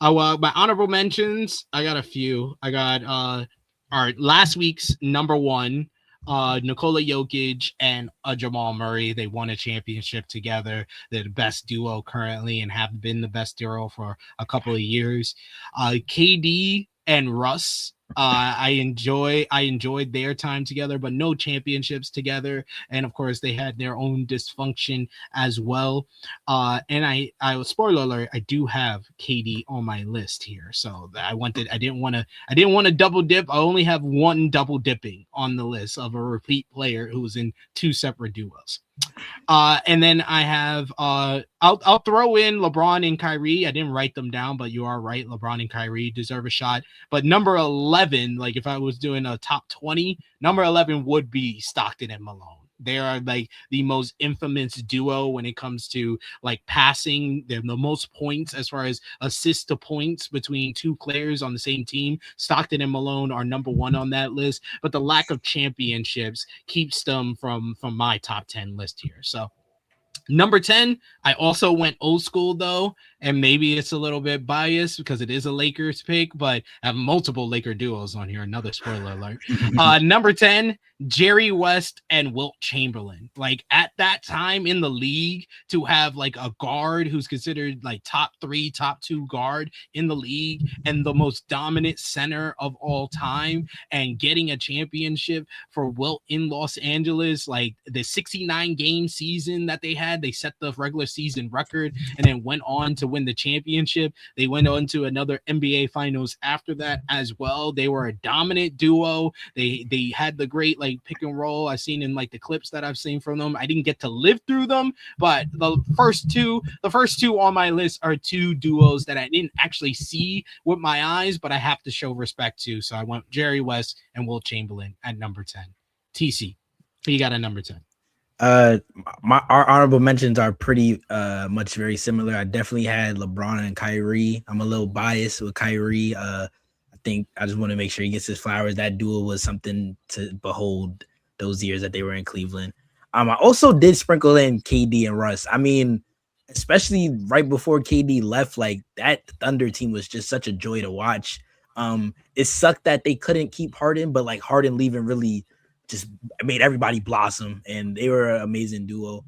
Well, my honorable mentions, I got a few. I got all right, last week's number 1, Nikola Jokic and Jamal Murray. They won a championship together. They're the best duo currently and have been the best duo for a couple of years. KD and Russ. I enjoyed their time together, but no championships together. And of course, they had their own dysfunction as well. And I spoiler alert, I do have KD on my list here. So I didn't want to double dip. I only have 1 double dipping on the list of a repeat player who was in 2 separate duos. And then I have I'll throw in LeBron and Kyrie. I didn't write them down, but you are right. LeBron and Kyrie deserve a shot. But number 11, like if I was doing a top 20, number 11 would be Stockton and Malone. They are like the most infamous duo when it comes to like passing. They're the most points as far as assists to points between 2 players on the same team. Stockton and Malone are number 1 on that list, but the lack of championships keeps them from my top 10 list here. So number 10, I also went old school though, and maybe it's a little bit biased because it is a Lakers pick, but I have multiple Laker duos on here. Another spoiler alert. Number 10, Jerry West and Wilt Chamberlain. Like at that time in the league, to have like a guard who's considered like top 3, top 2 guard in the league and the most dominant center of all time, and getting a championship for Wilt in Los Angeles, like the 69 game season that they had, they set the regular season record and then went on to win the championship. They went on to another NBA finals after that as well. They were a dominant duo. They had the great like pick and roll I've seen in like the clips that I've seen from them. I didn't get to live through them, but the first two on my list are two duos that I didn't actually see with my eyes, but I have to show respect to. So I went Jerry West and Wilt Chamberlain at number 10. TC, who you got at number 10? Our honorable mentions are pretty much very similar. I definitely had LeBron and Kyrie. I'm a little biased with Kyrie. I think I just want to make sure he gets his flowers. That duo was something to behold those years that they were in Cleveland. I also did sprinkle in KD and Russ. I mean, especially right before KD left, like that Thunder team was just such a joy to watch. It sucked that they couldn't keep Harden, but like Harden leaving really just made everybody blossom, and they were an amazing duo.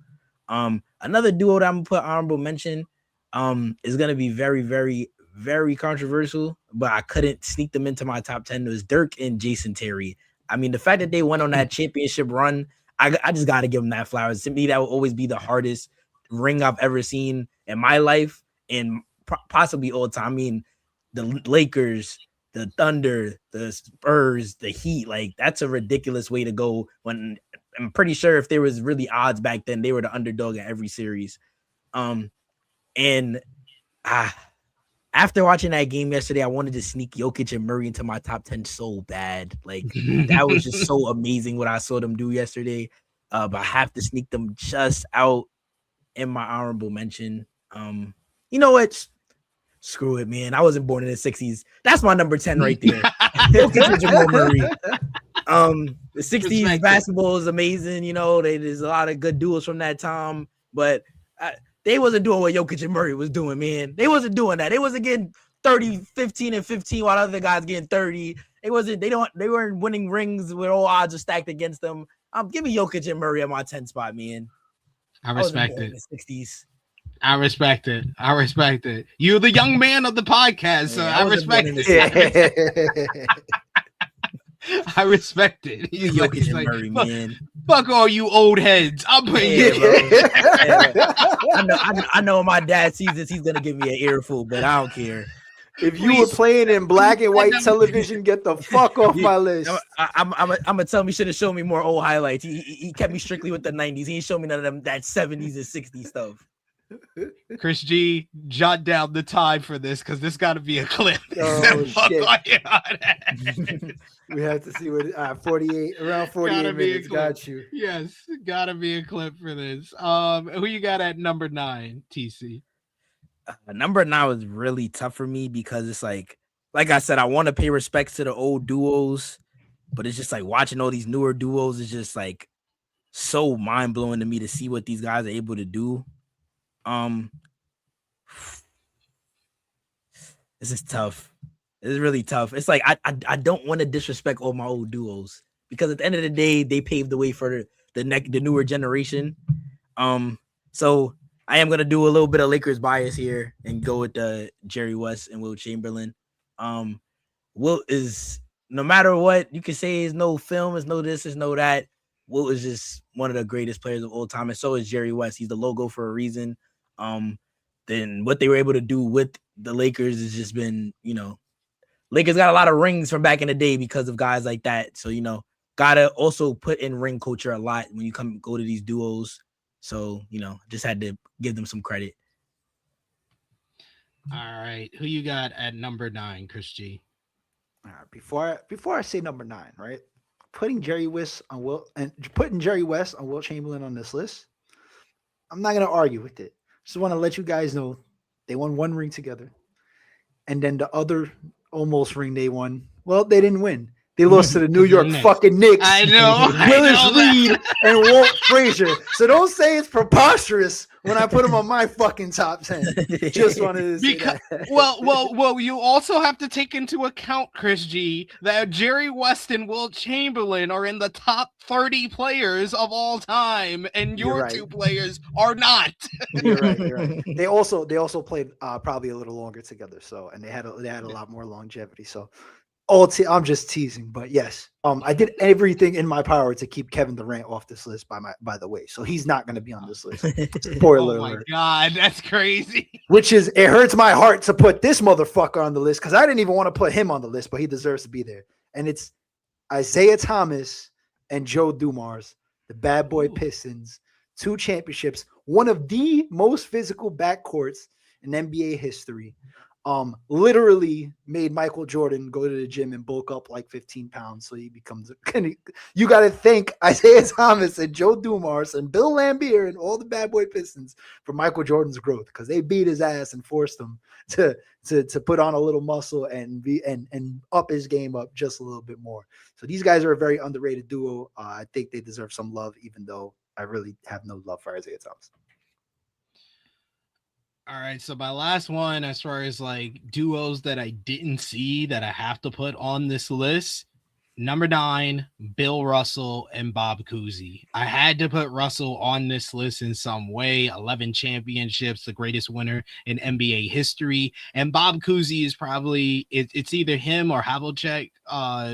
Another duo that I'm gonna put honorable mention is gonna be very, very, very controversial, but I couldn't sneak them into my top 10. It was Dirk and Jason Terry. I mean, the fact that they went on that championship run, I just gotta give them that flowers. To me, that will always be the hardest ring I've ever seen in my life and possibly all time. I mean, the Lakers, the Thunder, the Spurs, the Heat, like that's a ridiculous way to go. When I'm pretty sure if there was really odds back then, they were the underdog in every series. After watching that game yesterday, I wanted to sneak Jokic and Murray into my top 10 so bad. Like that was just so amazing what I saw them do yesterday. But I have to sneak them just out in my honorable mention. You know what? Screw it, man. I wasn't born in the 60s. That's my number 10 right there. Murray. The 60s basketball is amazing. You know, there's a lot of good duels from that time, but they wasn't doing what Jokic and Murray was doing, man. They wasn't doing that. They wasn't getting 30, 15, and 15 while other guys getting 30. They weren't winning rings with all odds are stacked against them. Give me Jokic and Murray at my 10 spot, man. I respect it. In the 60s. I respect it. You're the young man of the podcast, so I respect it. I respect it. He's like, Murray, man. Fuck all you old heads. I'm putting I know when my dad sees this, he's gonna give me an earful, but I don't care. If you were playing in black and white television, get the fuck off my list. I'm gonna tell him he should have shown me more old highlights. He kept me strictly with the 90s. He didn't show me none of them that 70s and 60s stuff. Chris G, jot down the time for this because this got to be a clip. Oh, shit. We have to see what around 48 minutes. Got you. Yes, gotta be a clip for this. Who you got at number 9, TC? Number 9 was really tough for me because it's like I said, I want to pay respects to the old duos, but it's just like watching all these newer duos is just like so mind blowing to me to see what these guys are able to do. This is tough. This is really tough. It's like I don't want to disrespect all my old duos because at the end of the day, they paved the way for the newer generation. So I am gonna do a little bit of Lakers bias here and go with Jerry West and Wilt Chamberlain. Wilt is, no matter what you can say, is no film, is no this, is no that. Wilt is just one of the greatest players of all time, and so is Jerry West. He's the logo for a reason. Then what they were able to do with the Lakers has just been, Lakers got a lot of rings from back in the day because of guys like that. So, gotta also put in ring culture a lot when you go to these duos. So, just had to give them some credit. All right. Who you got at number 9, Chris G? All right, before I say number 9, right? Putting Jerry West on Wilt Chamberlain on this list, I'm not gonna argue with it. Just want to let you guys know they won one ring together, and then the other almost ring they won. Well, they didn't win. They lost to the New York Knicks. fucking Knicks. I know. Willis Reed and Walt Frazier. So don't say it's preposterous when I put them on my fucking top 10. Just wanted to say that. Well, you also have to take into account, Chris G, that Jerry West and Wilt Chamberlain are in the top 30 players of all time, and your two players are not. You're right. They also played probably a little longer together. So, and they had a lot more longevity. So. I'm just teasing, but yes, I did everything in my power to keep Kevin Durant off this list. By the way, so he's not going to be on this list. Spoiler alert! Oh my god, that's crazy. It hurts my heart to put this motherfucker on the list because I didn't even want to put him on the list, but he deserves to be there. And it's Isaiah Thomas and Joe Dumars, the Bad Boy Pistons, 2 championships, one of the most physical backcourts in NBA history. Literally made Michael Jordan go to the gym and bulk up like 15 pounds. So he becomes you got to thank Isaiah Thomas and Joe Dumars and Bill Laimbeer and all the Bad Boy Pistons for Michael Jordan's growth, because they beat his ass and forced him to put on a little muscle and up his game up just a little bit more. So these guys are a very underrated duo. I think they deserve some love, even though I really have no love for Isaiah Thomas. All right, so my last one, as far as like duos that I didn't see that I have to put on this list, number 9, Bill Russell and Bob Cousy. I had to put Russell on this list in some way. 11 championships, the greatest winner in NBA history. And Bob Cousy is probably it's either him or Havlicek,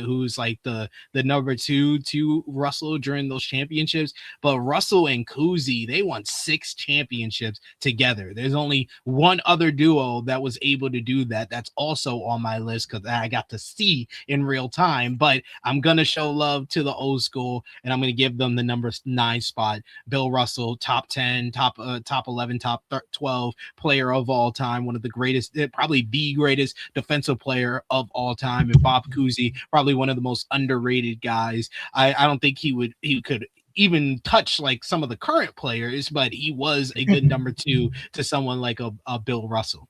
who's like the number 2 to Russell during those championships. But Russell and Cousy, they won 6 championships together. There's only one other duo that was able to do that. That's also on my list because I got to see in real time. But I'm going to show love to the old school, and I'm going to give them the number 9 spot. Bill Russell, top 10, top 11, top 12 player of all time, one of the greatest, probably the greatest defensive player of all time. And Bob Cousy, probably one of the most underrated guys. I don't think he could even touch like some of the current players, but he was a good number 2 to someone like a Bill Russell.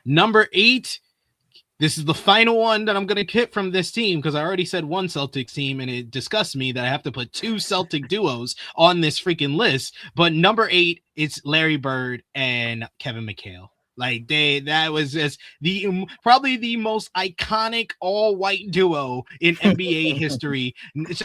Number 8, this is the final one that I'm going to hit from this team because I already said one Celtics team, and it disgusts me that I have to put 2 Celtic duos on this freaking list. But number 8, it's Larry Bird and Kevin McHale. Like that was just probably the most iconic all-white duo in NBA history.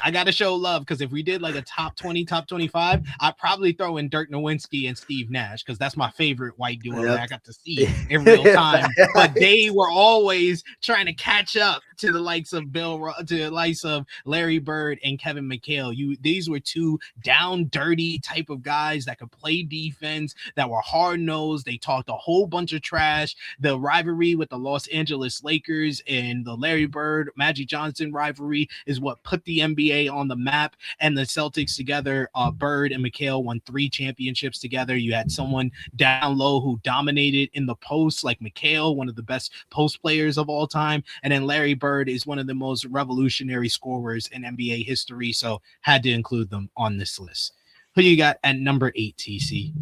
I got to show love because if we did like a top 20, top 25, I'd probably throw in Dirk Nowitzki and Steve Nash because that's my favorite white duo that I got to see in real time. But they were always trying to catch up to the likes of Larry Bird and Kevin McHale. These were 2 down dirty type of guys that could play defense, that were hard-nosed. They talked a whole bunch of trash. The rivalry with the Los Angeles Lakers and the Larry Bird Magic Johnson rivalry is what put the NBA on the map. And the Celtics together, Bird and McHale won 3 championships together. You had someone down low who dominated in the post, like McHale, one of the best post players of all time, and then Larry Bird is one of the most revolutionary scorers in NBA history, so had to include them on this list. Who you got at number 8, TC?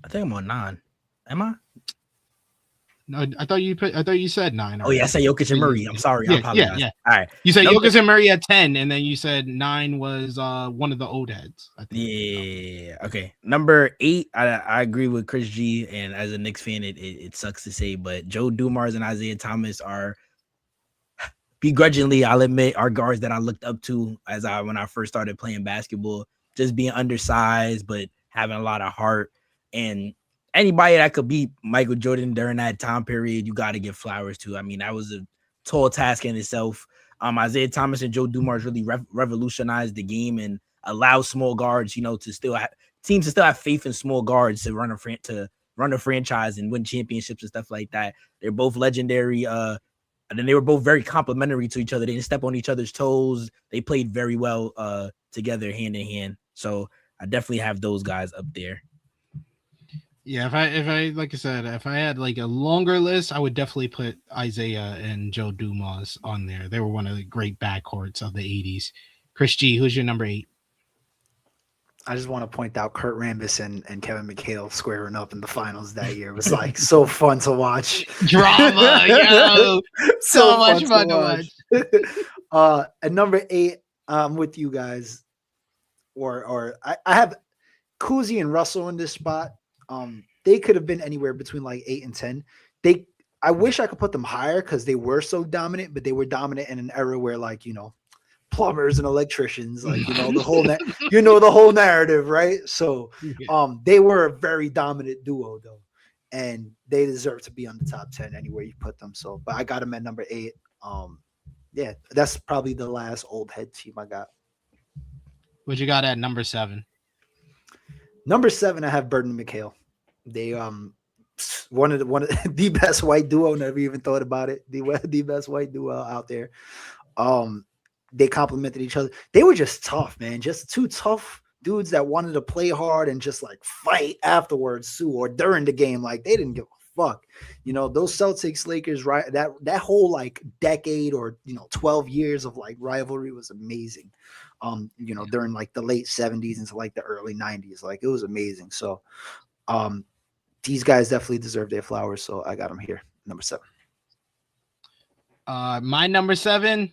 I think I'm on 9. Am I? No, I thought you said 9. Oh yeah, I said Jokic and Murray. I'm sorry. I apologize. Yeah. All right. You said Jokic and Murray at 10, and then you said 9 was one of the old heads. I think. Yeah. Okay. Number 8. I agree with Chris G. And as a Knicks fan, it sucks to say, but Joe Dumars and Isaiah Thomas are begrudgingly, I'll admit, are guards that I looked up to when I first started playing basketball. Just being undersized, but having a lot of heart. And anybody that could beat Michael Jordan during that time period, you got to give flowers to. I mean, that was a tall task in itself. Isaiah Thomas and Joe Dumars really revolutionized the game and allowed small guards, to still have teams to still have faith in small guards to run a franchise and win championships and stuff like that. They're both legendary. And then they were both very complimentary to each other. They didn't step on each other's toes. They played very well together, hand in hand. So I definitely have those guys up there. Yeah, if I like I said, if I had like a longer list, I would definitely put Isaiah and Joe Dumars on there. They were one of the great backcourts of the 80s. Chris G, who's your number 8? I just want to point out Kurt Rambis and Kevin McHale squaring up in the finals that year. It was like so fun to watch. Drama, yo. So much fun to watch. At number 8, I'm with you guys. Or I have Kuzi and Russell in this spot. They could have been anywhere between like 8 and 10. I wish I could put them higher because they were so dominant, but they were dominant in an era where, like, plumbers and electricians, like, the whole the whole narrative, right? So they were a very dominant duo though, and they deserve to be on the top 10 anywhere you put them. So, but I got them at number 8. Yeah, that's probably the last old head team I got. What you got at number 7? Number 7, I have Bird and McHale. They one of the best white duo. Never even thought about it. The best white duo out there. They complimented each other. They were just tough, man. Just 2 tough dudes that wanted to play hard and just like fight afterwards too, or during the game. Like they didn't give a fuck. Those Celtics Lakers, right? That whole like decade or 12 years of like rivalry was amazing. During like the late 70s into like the early 90s. Like it was amazing. So these guys definitely deserve their flowers. So I got them here. Number 7. My number 7,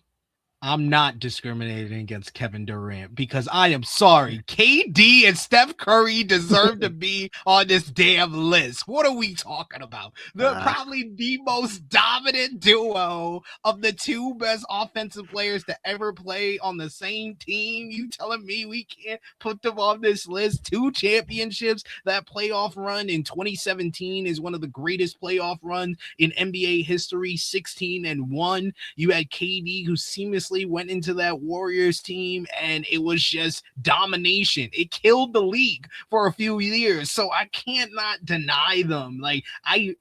I'm not discriminating against Kevin Durant because I am sorry. KD and Steph Curry deserve to be on this damn list. What are we talking about? They're probably the most dominant duo of the 2 best offensive players to ever play on the same team. You telling me we can't put them on this list? 2 championships. That playoff run in 2017 is one of the greatest playoff runs in NBA history. 16-1. You had KD who seamlessly went into that Warriors team and it was just domination. It killed the league for a few years. So I can't not deny them. Like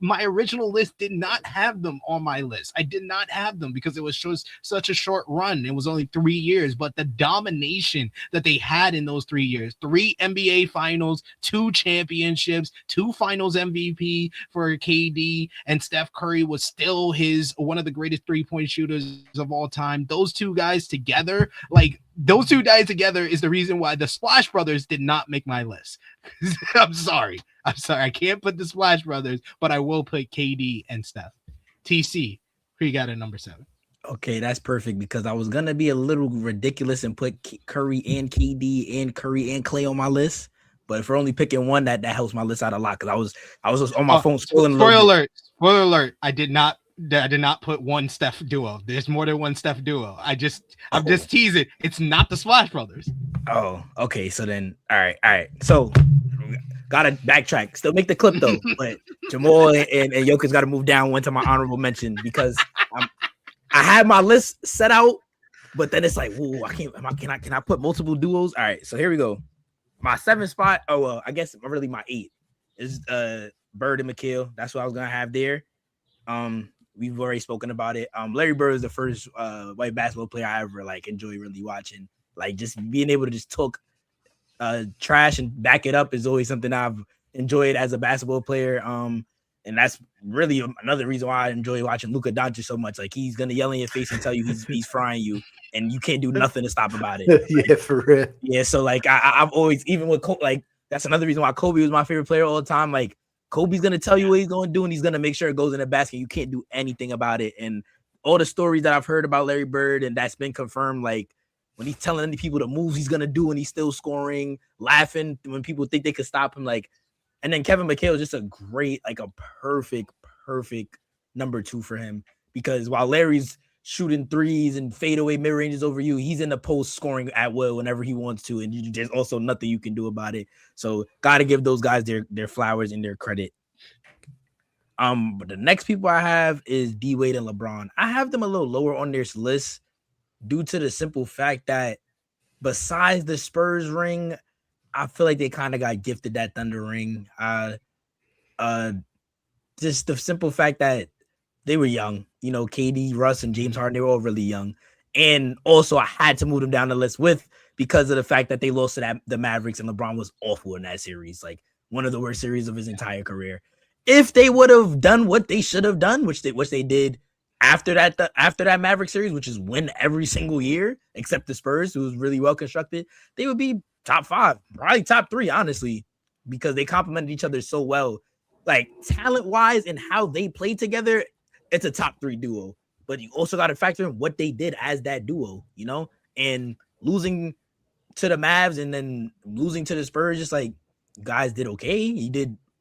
my original list did not have them on my list. I did not have them because it was just such a short run. It was only 3 years, but the domination that they had in those 3 years, 3 NBA finals, 2 championships, 2 finals MVP for KD, and Steph Curry was still one of the greatest 3-point shooters of all time. Those 2 guys together, is the reason why the Splash Brothers did not make my list. I'm sorry. I can't put the Splash Brothers, but I will put KD and Steph. TC, who you got at number 7? Okay, that's perfect because I was gonna be a little ridiculous and put Curry and KD and Curry and Clay on my list. But if we're only picking one, that helps my list out a lot because I was just on my phone scrolling. Spoiler alert! I did not put one Steph duo. There's more than one Steph duo. I'm just teasing. It's not the Splash Brothers. Oh, okay. So then, all right. So gotta backtrack. Still make the clip though, but Jamal and Jokic got to move down one to my honorable mention because I had my list set out, but then it's like, whoa, I can't. Can I put multiple duos? All right. So here we go. My 7th spot. Oh well, I guess really my 8 is Bird and McHale. That's what I was gonna have there. We've already spoken about it. Larry Bird is the first white basketball player I ever like enjoy really watching. Like just being able to just talk trash and back it up is always something I've enjoyed as a basketball player. And that's really another reason why I enjoy watching Luka Doncic so much. Like he's gonna yell in your face and tell you he's frying you, and you can't do nothing to stop about it. Like, yeah, for real. Yeah, so like I've always, even with like that's another reason why Kobe was my favorite player all the time. Like Kobe's gonna tell you what he's gonna do, and he's gonna make sure it goes in the basket. You can't do anything about it. And all the stories that I've heard about Larry Bird, and that's been confirmed, like when he's telling the people the moves he's gonna do, and he's still scoring, laughing when people think they could stop him, like. And then Kevin McHale is just a great, like a perfect number 2 for him because while Larry's shooting threes and fadeaway mid ranges over you, he's in the post scoring at will whenever he wants to, and there's also nothing you can do about it. So got to give those guys their flowers and their credit. But the next people I have is D Wade and LeBron. I have them a little lower on this list due to the simple fact that besides the Spurs ring, I feel like they kind of got gifted that Thunder ring. Just the simple fact that they were young, KD, Russ, and James Harden, they were all really young. And also I had to move them down the list because of the fact that they lost to the Mavericks and LeBron was awful in that series. Like one of the worst series of his entire career. If they would have done what they should have done, which they did after that Maverick series, which is win every single year, except the Spurs, who was really well constructed, they would be top 5, probably top 3, honestly, because they complemented each other so well. Like talent-wise and how they play together, it's a top 3 duo. But you also got to factor in what they did as that duo, and losing to the Mavs and then losing to the Spurs, just like guys did okay.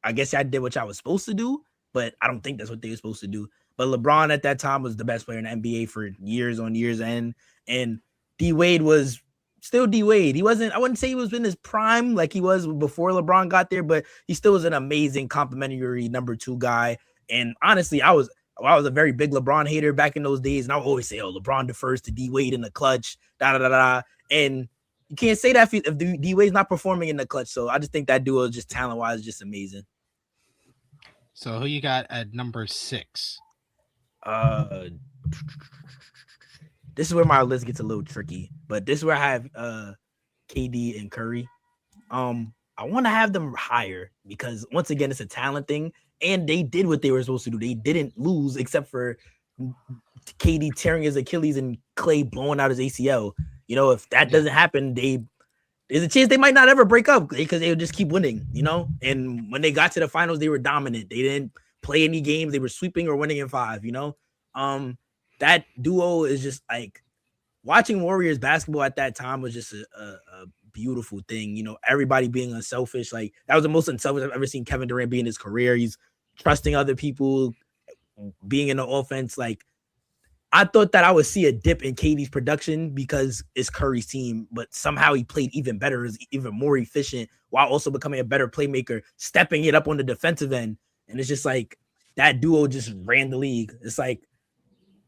I guess I did what I was supposed to do, but I don't think that's what they were supposed to do. But LeBron at that time was the best player in the NBA for years on years end. And D Wade was still D Wade. I wouldn't say he was in his prime like he was before LeBron got there, but he still was an amazing complimentary number 2 guy. And honestly, I was a very big LeBron hater back in those days. And I would always say, LeBron defers to D Wade in the clutch, And you can't say that if D Wade's not performing in the clutch. So I just think that duo, just talent wise, is just amazing. So who you got at number 6? This is where my list gets a little tricky, but this is where I have KD and Curry. I want to have them higher because once again, it's a talent thing, and they did what they were supposed to do. They didn't lose except for KD tearing his Achilles and Clay blowing out his ACL. If that doesn't happen, there's a chance they might not ever break up because they would just keep winning, And when they got to the finals, they were dominant. They didn't play any games. They were sweeping or winning in 5, That duo is just like watching Warriors basketball at that time was just a beautiful thing. Everybody being unselfish. Like that was the most unselfish I've ever seen Kevin Durant be in his career. He's trusting other people, being in the offense. Like I thought that I would see a dip in KD's production because it's Curry's team, but somehow he played even better, is even more efficient while also becoming a better playmaker, stepping it up on the defensive end. And it's just like that duo just ran the league. It's like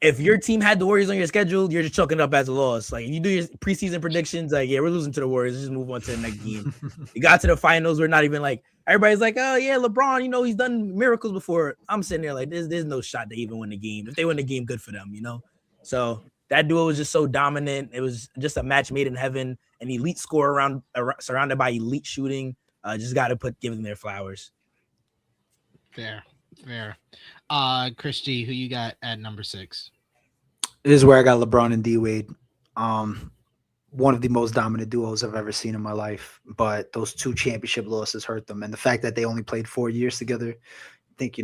if your team had the Warriors on your schedule, you're just chalking it up as a loss. Like if you do your preseason predictions, like, yeah, we're losing to the Warriors. Let's just move on to the next game. You got to the finals. We're not even like, everybody's like, oh yeah, LeBron, he's done miracles before. I'm sitting there like, there's no shot to even win the game. If they win the game, good for them, So that duo was just so dominant. It was just a match made in heaven. An elite score surrounded by elite shooting. Just got to give them their flowers. Fair. Chris G, who you got at number 6? This is where I got LeBron and D Wade. One of the most dominant duos I've ever seen in my life. But those 2 championship losses hurt them, and the fact that they only played 4 years together, I think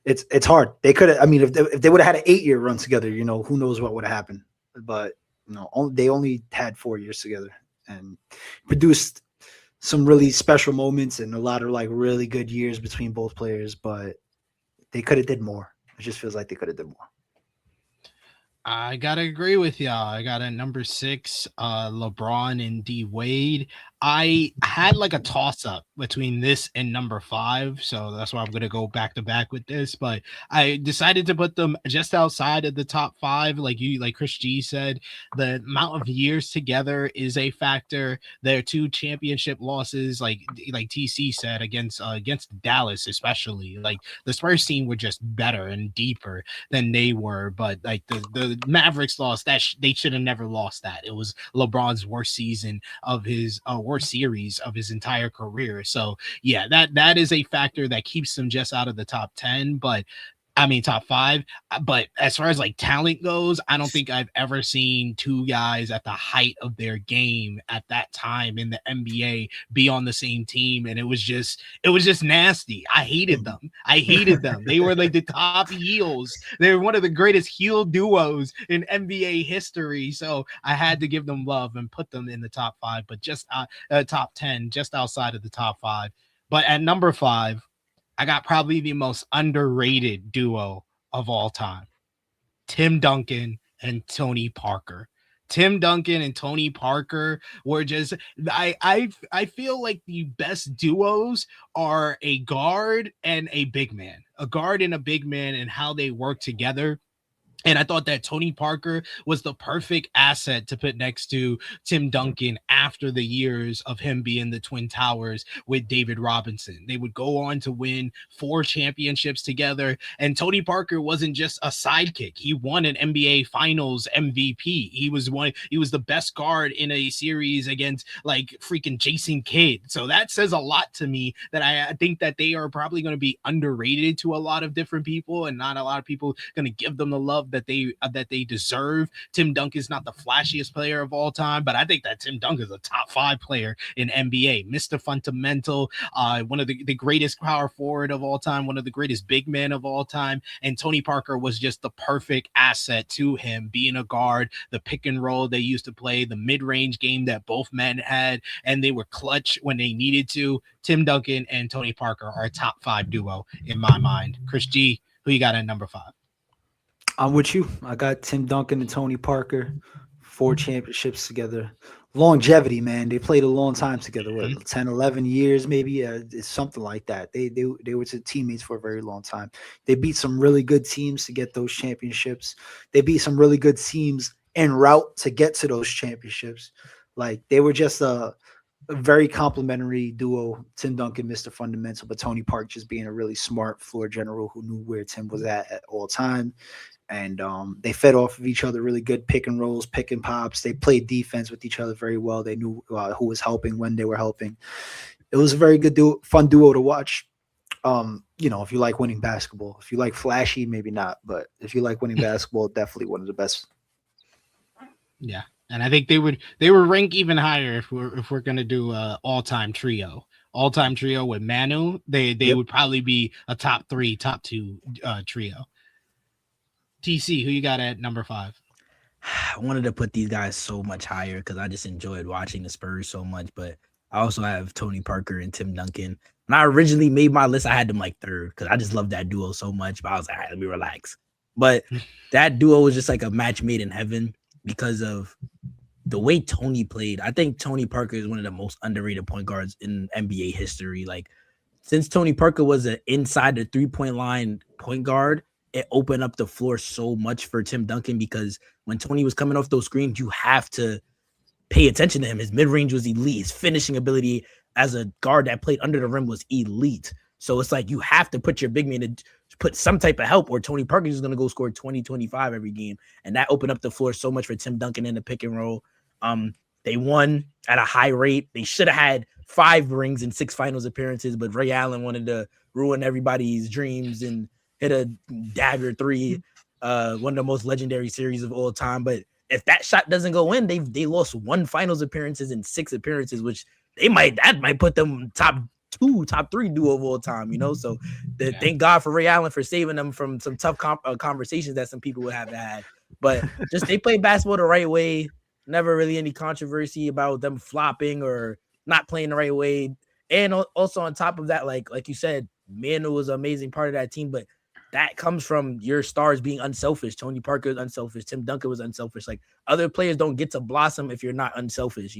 it's hard. They could have. I mean, if they would have had an 8-year run together, who knows what would have happened. But they only had 4 years together and produced some really special moments and a lot of like really good years between both players. But they could have did more. It just feels like they could have did more. I gotta agree with y'all. I got a number 6, LeBron and D Wade. I had like a toss up between this and number 5, so that's why I'm gonna go back to back with this. But I decided to put them just outside of the top 5, like Chris G said. The amount of years together is a factor. Their 2 championship losses, like TC said, against Dallas, especially. Like the Spurs team were just better and deeper than they were, but like the Mavericks lost that they should have never lost that. It was LeBron's worst season of his worst series of his entire career. So yeah, that is a factor that keeps them just out of the top 10, but I mean top 5. But as far as like talent goes, I don't think I've ever seen 2 guys at the height of their game at that time in the NBA be on the same team, and it was just nasty. I hated them. They were like the top heels. They were one of the greatest heel duos in NBA history. So I had to give them love and put them in the top 5, but just top 10, just outside of the top 5. But at number 5, I got probably the most underrated duo of all time. Tim Duncan and Tony Parker. Tim Duncan and Tony Parker were just I feel like the best duos are a guard and a big man. A guard and a big man and how they work together. And I thought that Tony Parker was the perfect asset to put next to Tim Duncan after the years of him being the Twin Towers with David Robinson. They would go on to win 4 championships together. And Tony Parker wasn't just a sidekick. He won an NBA Finals MVP. He was the best guard in a series against like freaking Jason Kidd. So that says a lot to me that I think that they are probably going to be underrated to a lot of different people and not a lot of people going to give them the love love that they deserve. Tim Duncan's not the flashiest player of all time, but I think that Tim Duncan is a top 5 player in NBA. Mr. Fundamental, one of the greatest power forward of all time, one of the greatest big men of all time. And Tony Parker was just the perfect asset to him, being a guard, the pick and roll they used to play, the mid-range game that both men had, and they were clutch when they needed to. Tim Duncan and Tony Parker are a top 5 duo in my mind. Chris G, who you got at number 5? I'm with you. I got Tim Duncan and Tony Parker, 4 championships together. Longevity, man. They played a long time together. What, 10, 11 years, maybe? It's something like that. They were teammates for a very long time. They beat some really good teams to get those championships. They beat some really good teams en route to get to those championships. Like, they were just a very complimentary duo. Tim Duncan, Mr. Fundamental, but Tony Park just being a really smart floor general who knew where Tim was at all time. And they fed off of each other, really good pick and rolls, pick and pops. They played defense with each other very well. They knew who was helping when they were helping. It was a very good fun duo to watch. If you like winning basketball, if you like flashy, maybe not, but if you like winning basketball, definitely one of the best. Yeah, and I think they would rank even higher if we're gonna do all-time trio with Manu. They would probably be a top 3, top 2 trio. TC, who you got at number 5? I wanted to put these guys so much higher because I just enjoyed watching the Spurs so much, but I also have Tony Parker and Tim Duncan. When I originally made my list, I had them like 3rd because I just love that duo so much, but I was like, all right, let me relax. But that duo was just like a match made in heaven because of the way Tony played. I think Tony Parker is one of the most underrated point guards in NBA history. Like, since Tony Parker was an inside the 3-point line point guard, it opened up the floor so much for Tim Duncan because when Tony was coming off those screens, you have to pay attention to him. His mid-range was elite. His finishing ability as a guard that played under the rim was elite. So it's like you have to put your big man to put some type of help or Tony Parker is going to go score 20, 25 every game. And that opened up the floor so much for Tim Duncan in the pick and roll. They won at a high rate. They should have had 5 rings and 6 finals appearances, but Ray Allen wanted to ruin everybody's dreams and hit a dagger 3, one of the most legendary series of all time. But if that shot doesn't go in, they lost 1 finals appearances and 6 appearances, which that might put them top 2, top 3 duo of all time, So thank God for Ray Allen for saving them from some tough conversations that some people would have had. But just they play basketball the right way. Never really any controversy about them flopping or not playing the right way. And also on top of that, like you said, Manu was an amazing part of that team, but that comes from your stars being unselfish. Tony Parker is unselfish. Tim Duncan was unselfish. Like, other players don't get to blossom if you're not unselfish,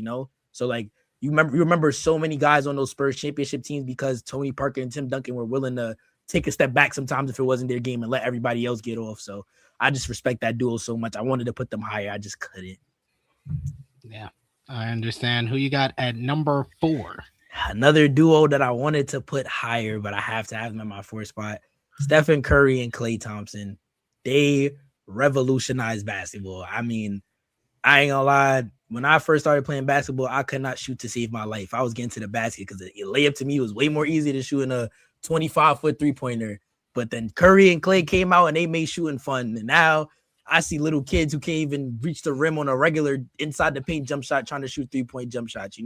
So like you remember so many guys on those Spurs championship teams because Tony Parker and Tim Duncan were willing to take a step back sometimes if it wasn't their game and let everybody else get off. So I just respect that duo so much. I wanted to put them higher. I just couldn't. Yeah, I understand. Who you got at number 4? Another duo that I wanted to put higher, but I have to have them in my 4th spot. Stephen Curry and Klay Thompson. They revolutionized basketball. I mean, I ain't gonna lie. When I first started playing basketball, I could not shoot to save my life. I was getting to the basket because a layup to me was way more easy than shooting a 25-foot 3-pointer. But then Curry and Klay came out and they made shooting fun. And now I see little kids who can't even reach the rim on a regular inside the paint jump shot trying to shoot 3-point jump shots,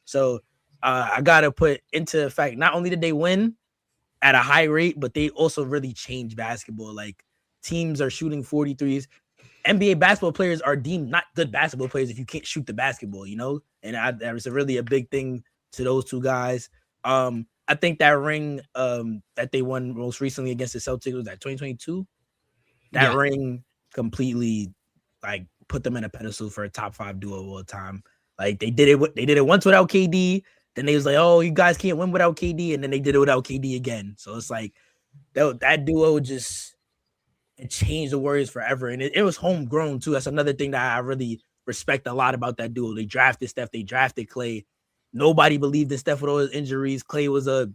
So I got to put into the fact, not only did they win at a high rate, but they also really changed basketball. Like, teams are shooting 43s. NBA basketball players are deemed not good basketball players if you can't shoot the basketball, And that was really a big thing to those 2 guys. I think that ring that they won most recently against the Celtics was that 2022. That ring completely put them in a pedestal for a top 5 duo of all time. Like, they did it once without KD. Then they was like, oh, you guys can't win without KD. And then they did it without KD again. So it's like that duo it changed the Warriors forever. And it was homegrown too. That's another thing that I really respect a lot about that duo. They drafted Steph. They drafted Klay. Nobody believed in Steph with all his injuries. Klay was a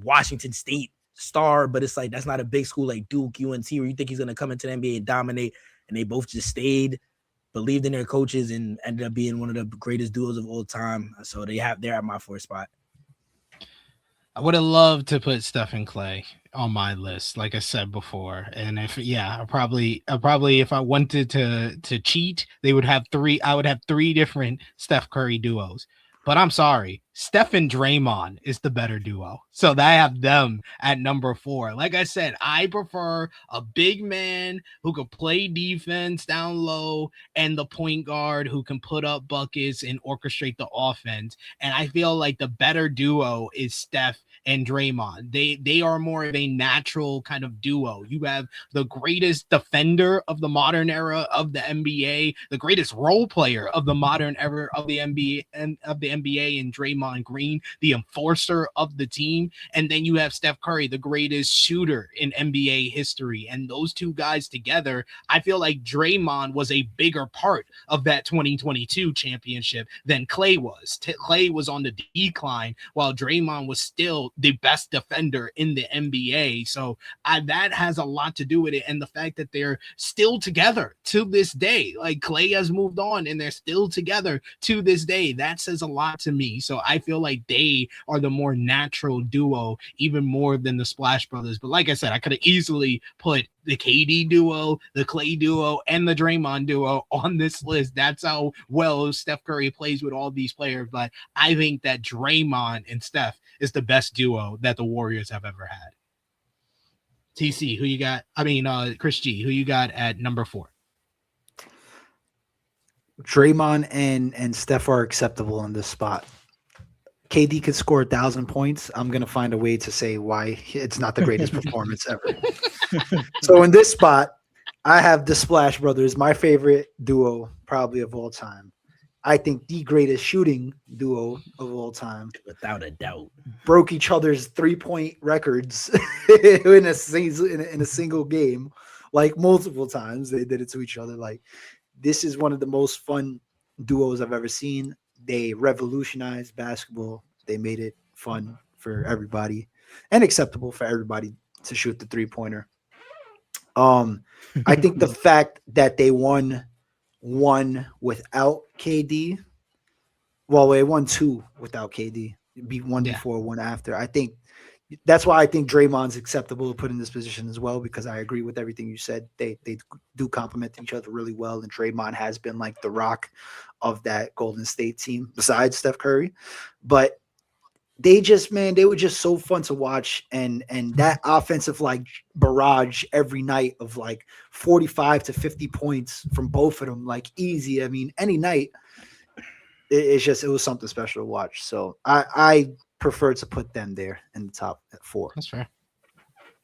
Washington State star, but it's like that's not a big school like Duke, UNC, where you think he's going to come into the NBA and dominate. And they both just stayed, believed in their coaches, and ended up being one of the greatest duos of all time. So they're at my 4th spot. I would have loved to put Steph and Clay on my list, like I said before. And I probably if I wanted to cheat, they would have three. I would have three different Steph Curry duos. But I'm sorry, Steph and Draymond is the better duo. So I have them at number 4. Like I said, I prefer a big man who could play defense down low and the point guard who can put up buckets and orchestrate the offense. And I feel like the better duo is Steph and Draymond. They are more of a natural kind of duo. You have the greatest defender of the modern era of the NBA, the greatest role player of the modern era of the NBA and of the NBA in Draymond Green, the enforcer of the team. And then you have Steph Curry, the greatest shooter in NBA history. And those two guys together, I feel like Draymond was a bigger part of that 2022 championship than Clay was. Clay was on the decline while Draymond was still the best defender in the NBA. So that has a lot to do with it. And the fact that they're still together to this day, like Clay has moved on and they're still together to this day, that says a lot to me. So I feel like they are the more natural duo, even more than the Splash Brothers. But like I said, I could have easily put the KD duo, the Clay duo, and the Draymond duo on this list. That's how well Steph Curry plays with all these players. But I think that Draymond and Steph is the best duo that the Warriors have ever had. TC, who you got? I mean, Chris G, who you got at number 4? Draymond and Steph are acceptable in this spot. KD could score 1,000 points. I'm going to find a way to say why it's not the greatest performance ever. So in this spot, I have the Splash Brothers, my favorite duo probably of all time. I think the greatest shooting duo of all time. Without a doubt. Broke each other's 3-point records in a single game, like multiple times. They did it to each other. Like, this is one of the most fun duos I've ever seen. They revolutionized basketball. They made it fun for everybody and acceptable for everybody to shoot the 3-pointer. I think the fact that they won without KD, well, they won 2 without KD, beat 1 before, 1 after. I think that's why I think Draymond's acceptable to put in this position as well, because I agree with everything you said. They do complement each other really well, and Draymond has been like the rock of that Golden State team besides Steph Curry. But they were just so fun to watch, and that offensive like barrage every night of like 45 to 50 points from both of them, like easy. I mean, any night, it was something special to watch. So I prefer to put them there in the top at 4. That's fair.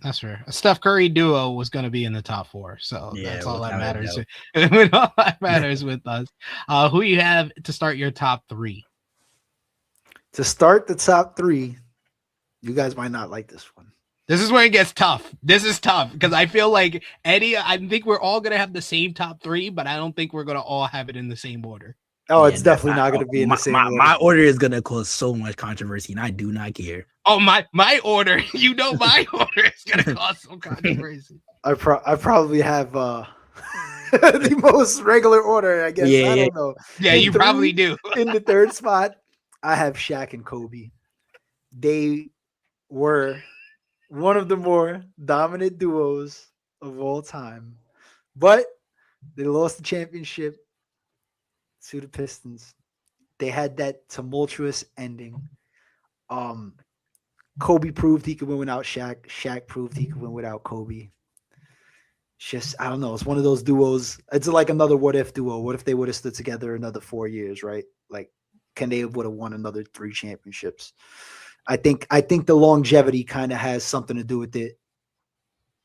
That's fair. A Steph Curry duo was going to be in the top 4, so that's all that matters. All that matters with us. Who you have to start your top 3? To start the top 3, you guys might not like this one. This is where it gets tough. This is tough because I feel like Eddie, I think we're all going to have the same top 3, but I don't think we're going to all have it in the same order. Oh, it's definitely not going to be in the same order. My order is going to cause so much controversy, and I do not care. Oh, my order. You know my order is going to cause some controversy. I probably have the most regular order, I guess. I don't know. Yeah, you probably do. In the 3rd spot, I have Shaq and Kobe. They were one of the more dominant duos of all time, but they lost the championship to the Pistons. They had that tumultuous ending. Kobe proved he could win without Shaq. Shaq proved he could win without Kobe. It's just, I don't know. It's one of those duos. It's like another what if duo. What if they would have stood together another 4 years, right? Like, can they would have won another 3 championships? I think the longevity kind of has something to do with it.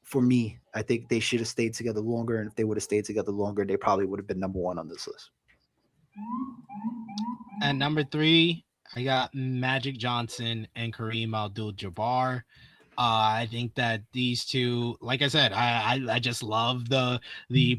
For me, I think they should have stayed together longer, and if they would have stayed together longer, they probably would have been number 1 on this list. At number 3, I got Magic Johnson and Kareem Abdul-Jabbar. I think that these two, like I said, I just love the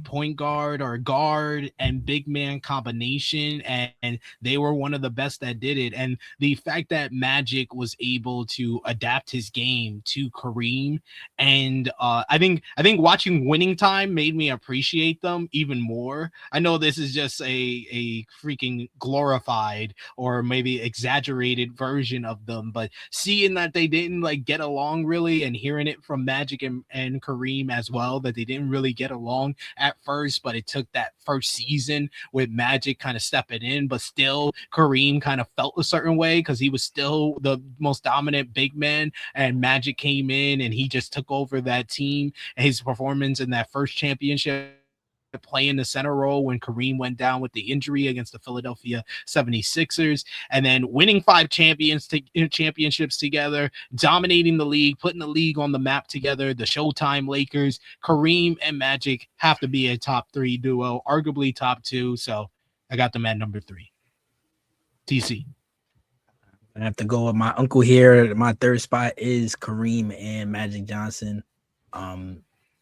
point guard or guard and big man combination, and they were one of the best that did it. And the fact that Magic was able to adapt his game to Kareem, and I think watching Winning Time made me appreciate them even more. I know this is just a freaking glorified or maybe exaggerated version of them, but seeing that they didn't like get along really, and hearing it from Magic and Kareem as well, that they didn't really get along at first, but it took that first season with Magic kind of stepping in, but still Kareem kind of felt a certain way because he was still the most dominant big man, and Magic came in and he just took over that team. And his performance in that first championship, playing the center role when Kareem went down with the injury against the Philadelphia 76ers, and then winning 5 championships together, dominating the league, putting the league on the map together. The Showtime Lakers, Kareem and Magic have to be a top 3 duo, arguably top 2. So I got them at number 3. TC. I have to go with my uncle here. My third spot is Kareem and Magic Johnson.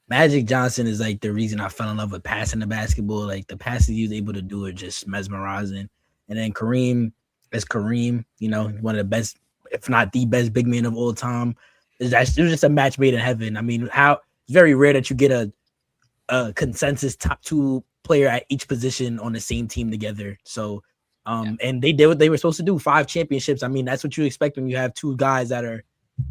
Magic Johnson is like the reason I fell in love with passing the basketball. Like the passes he was able to do are just mesmerizing. And then Kareem is Kareem, one of the best, if not the best big man of all time. It was just a match made in heaven. I mean, it's very rare that you get a consensus top 2 player at each position on the same team together. So, and they did what they were supposed to do, 5 championships. I mean, that's what you expect when you have 2 guys that are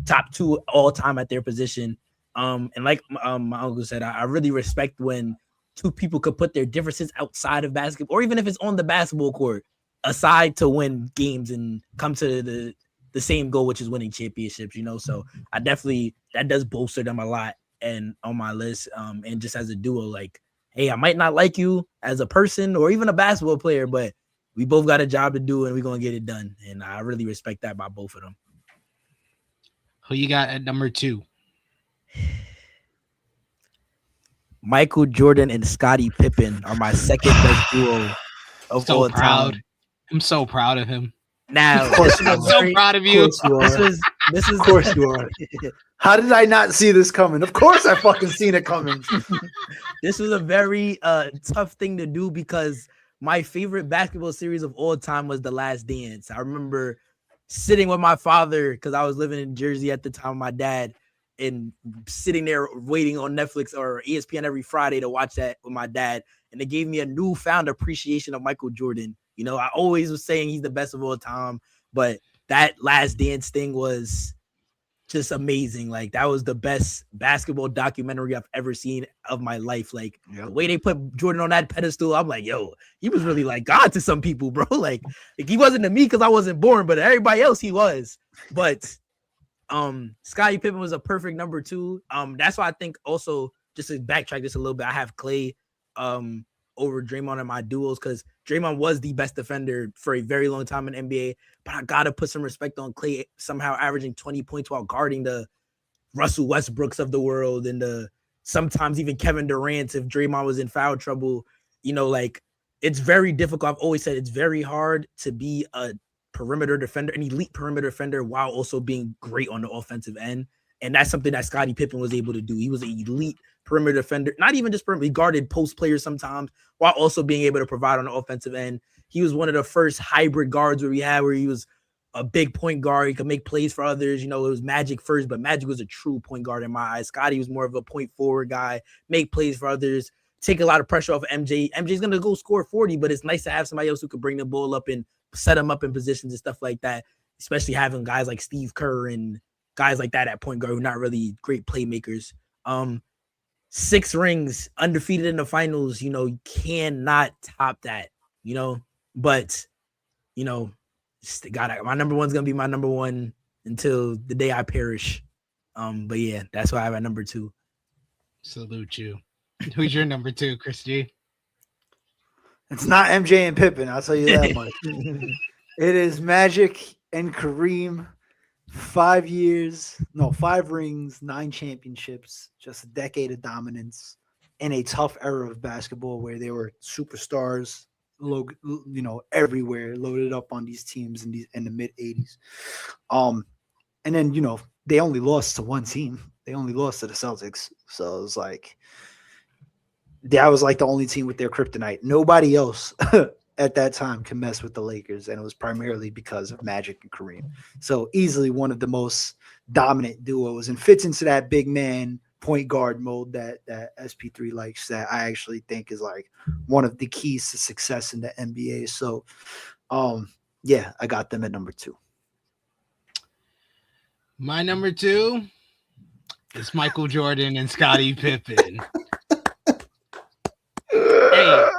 top 2 all time at their position. And like my uncle said, I really respect when 2 people could put their differences outside of basketball, or even if it's on the basketball court, aside to win games and come to the same goal, which is winning championships, So that does bolster them a lot and on my list. And just as a duo, like, hey, I might not like you as a person or even a basketball player, but we both got a job to do and we're going to get it done. And I really respect that by both of them. Who you got at number 2? Michael Jordan and Scottie Pippen are my second best duo of all time. I'm so proud of him. Now, of course, I'm so proud of you. This is of course you are. How did I not see this coming? Of course I fucking seen it coming. This was a very tough thing to do because my favorite basketball series of all time was The Last Dance. I remember sitting with my father because I was living in Jersey at the time with my dad, and sitting there waiting on Netflix or ESPN every Friday to watch that with my dad. And it gave me a newfound appreciation of Michael Jordan. I always was saying he's the best of all time, but that Last Dance thing was just amazing. Like that was the best basketball documentary I've ever seen of my life. Like the way they put Jordan on that pedestal, I'm like, yo, he was really like God to some people, bro. Like he wasn't to me because I wasn't born, but everybody else he was. But Scottie Pippen was a perfect number 2. That's why I think also, just to backtrack just a little bit, I have Clay over Draymond in my duos because Draymond was the best defender for a very long time in NBA, but I gotta put some respect on Clay somehow averaging 20 points while guarding the Russell Westbrooks of the world and the sometimes even Kevin Durant if Draymond was in foul trouble. Like it's very difficult. I've always said it's very hard to be a perimeter defender, an elite perimeter defender, while also being great on the offensive end. And that's something that Scottie Pippen was able to do. He was an elite perimeter defender, not even just perimeter, he guarded post players sometimes while also being able to provide on the offensive end. He was one of the first hybrid guards where he was a big point guard. He could make plays for others. It was Magic first, but Magic was a true point guard in my eyes. Scottie was more of a point forward guy, make plays for others, take a lot of pressure off of MJ. MJ's going to go score 40, but it's nice to have somebody else who could bring the ball up and set him up in positions and stuff like that, especially having guys like Steve Kerr and guys like that at point guard who are not really great playmakers. 6 rings, undefeated in the finals, you cannot top that, but, my number 1's going to be my number 1 until the day I perish. But yeah, that's why I have at number 2. Salute you. Who's your number 2, Chris G? It's not MJ and Pippen, I'll tell you that much. It is Magic and Kareem. 5 rings, 9 championships, just a decade of dominance in a tough era of basketball where they were superstars, everywhere, loaded up on these teams in the mid 80s. And then, they only lost to one team. They only lost to the Celtics. So it was like that was like the only team with their kryptonite. Nobody else at that time can mess with the Lakers, and it was primarily because of Magic and Kareem. So easily one of the most dominant duos, and fits into that big man point guard mode that SP3 likes. That I actually think is like one of the keys to success in the NBA. So, yeah, I got them at number 2. My number 2 is Michael Jordan and Scottie Pippen. Hey,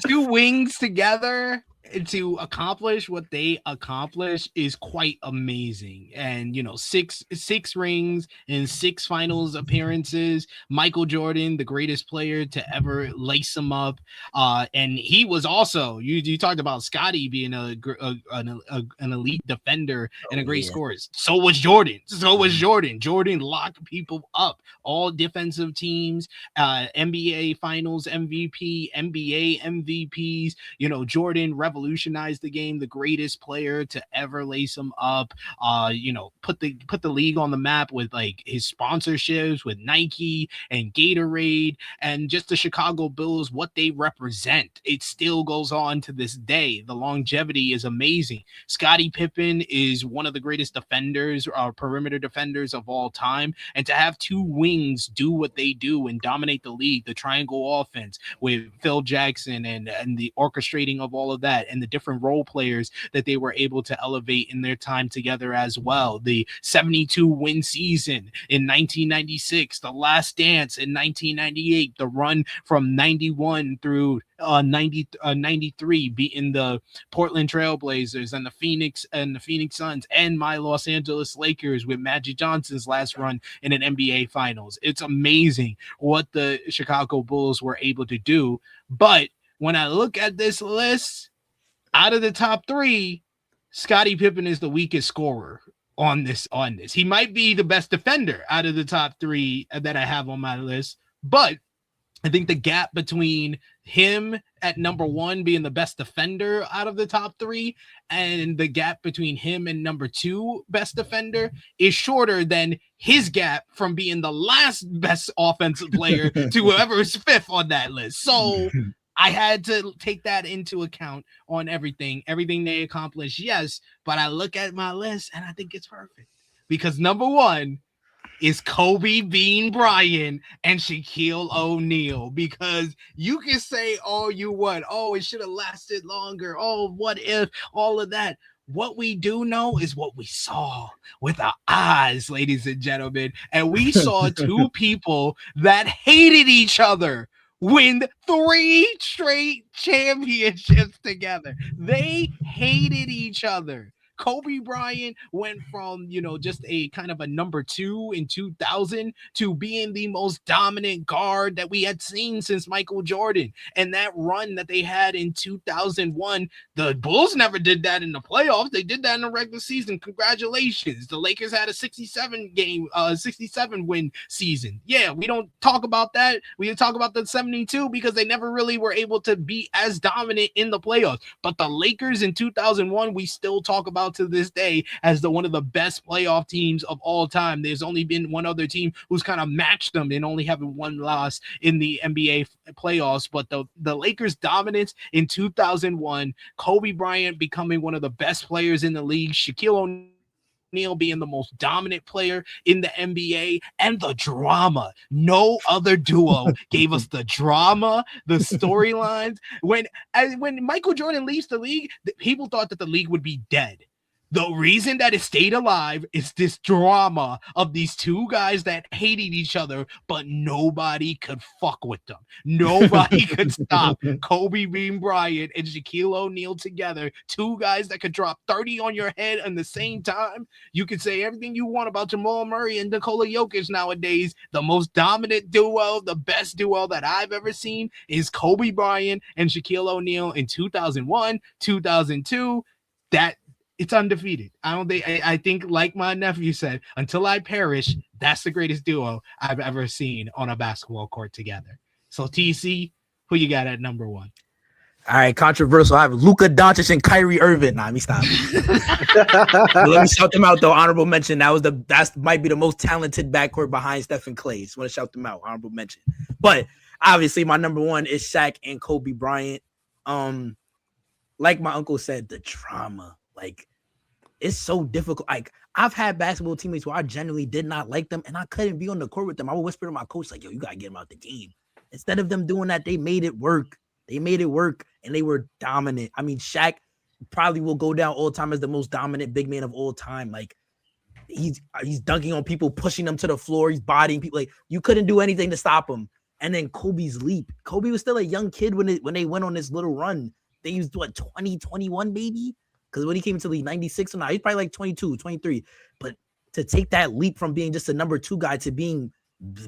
two wings together to accomplish what they accomplish is quite amazing. And six rings and 6 finals appearances. Michael Jordan, the greatest player to ever lace them up. And he was also, you talked about Scottie being an elite defender and a great scorer. So was Jordan. Jordan locked people up. All defensive teams, NBA Finals MVP, NBA MVPs. Jordan revolutionized the game, the greatest player to ever lace him up. Put the league on the map with like his sponsorships with Nike and Gatorade, and just the Chicago Bulls, what they represent. It still goes on to this day. The longevity is amazing. Scottie Pippen is one of the greatest defenders, perimeter defenders of all time, and to have 2 wings do what they do and dominate the league, the triangle offense with Phil Jackson and the orchestrating of all of that, and the different role players that they were able to elevate in their time together as well. The 72 win season in 1996, the Last Dance in 1998, the run from 91 through 93, beating the Portland Trailblazers and the Phoenix Suns and my Los Angeles Lakers with Magic Johnson's last run in an NBA Finals. It's amazing what the Chicago Bulls were able to do. But when I look at this list, out of the top 3, Scottie Pippen is the weakest scorer on this. He might be the best defender out of the top 3 that I have on my list, but I think the gap between him at number 1 being the best defender out of the top 3 and the gap between him and number 2 best defender is shorter than his gap from being the last best offensive player to whoever's 5th on that list. So I had to take that into account on everything they accomplished. Yes, but I look at my list and I think it's perfect because number 1 is Kobe Bean Bryant and Shaquille O'Neal, because you can say all you want. Oh, it should have lasted longer. Oh, what if, all of that. What we do know is what we saw with our eyes, ladies and gentlemen. And we saw 2 people that hated each other win 3 straight championships together. They hated each other. Kobe Bryant went from, just a kind of a number 2 in 2000 to being the most dominant guard that we had seen since Michael Jordan. And that run that they had in 2001, the Bulls never did that in the playoffs. They did that in the regular season. Congratulations. The Lakers had a 67 win season. Yeah, we don't talk about that. We didn't talk about the 72 because they never really were able to be as dominant in the playoffs. But the Lakers in 2001, we still talk about to this day as one of the best playoff teams of all time. There's only been one other team who's kind of matched them and only having 1 loss in the NBA playoffs. But the Lakers' dominance in 2001, Kobe Bryant becoming one of the best players in the league, Shaquille O'Neal being the most dominant player in the NBA, and the drama. No other duo gave us the drama, the storylines. When Michael Jordan leaves the league, people thought that the league would be dead. The reason that it stayed alive is this drama of these 2 guys that hated each other, but nobody could fuck with them. Nobody could stop Kobe Bean Bryant and Shaquille O'Neal together. 2 guys that could drop 30 on your head at the same time. You could say everything you want about Jamal Murray and Nikola Jokic nowadays. The most dominant duo, the best duo that I've ever seen is Kobe Bryant and Shaquille O'Neal in 2001, 2002. It's undefeated. I think, like my nephew said, until I perish, that's the greatest duo I've ever seen on a basketball court together. So, TC, who you got at number 1? All right, controversial. I have Luka Doncic and Kyrie Irving. Nah, let me stop. But let me shout them out though. Honorable mention. That might be the most talented backcourt behind Steph and Clay. Just want to shout them out. Honorable mention. But obviously, my number one is Shaq and Kobe Bryant. Like my uncle said, the drama. Like, it's so difficult. Like, I've had basketball teammates where I genuinely did not like them, and I couldn't be on the court with them. I would whisper to my coach, like, "Yo, you gotta get them out the game." Instead of them doing that, they made it work. They made it work, and they were dominant. I mean, Shaq probably will go down all time as the most dominant big man of all time. Like, he's dunking on people, pushing them to the floor. He's bodying people. Like, you couldn't do anything to stop him. And then Kobe's leap. Kobe was still a young kid when they went on this little run. They used, 2021 maybe? Because when he came into the league, 96 or not, he's probably like 22, 23. But to take that leap from being just a number 2 guy to being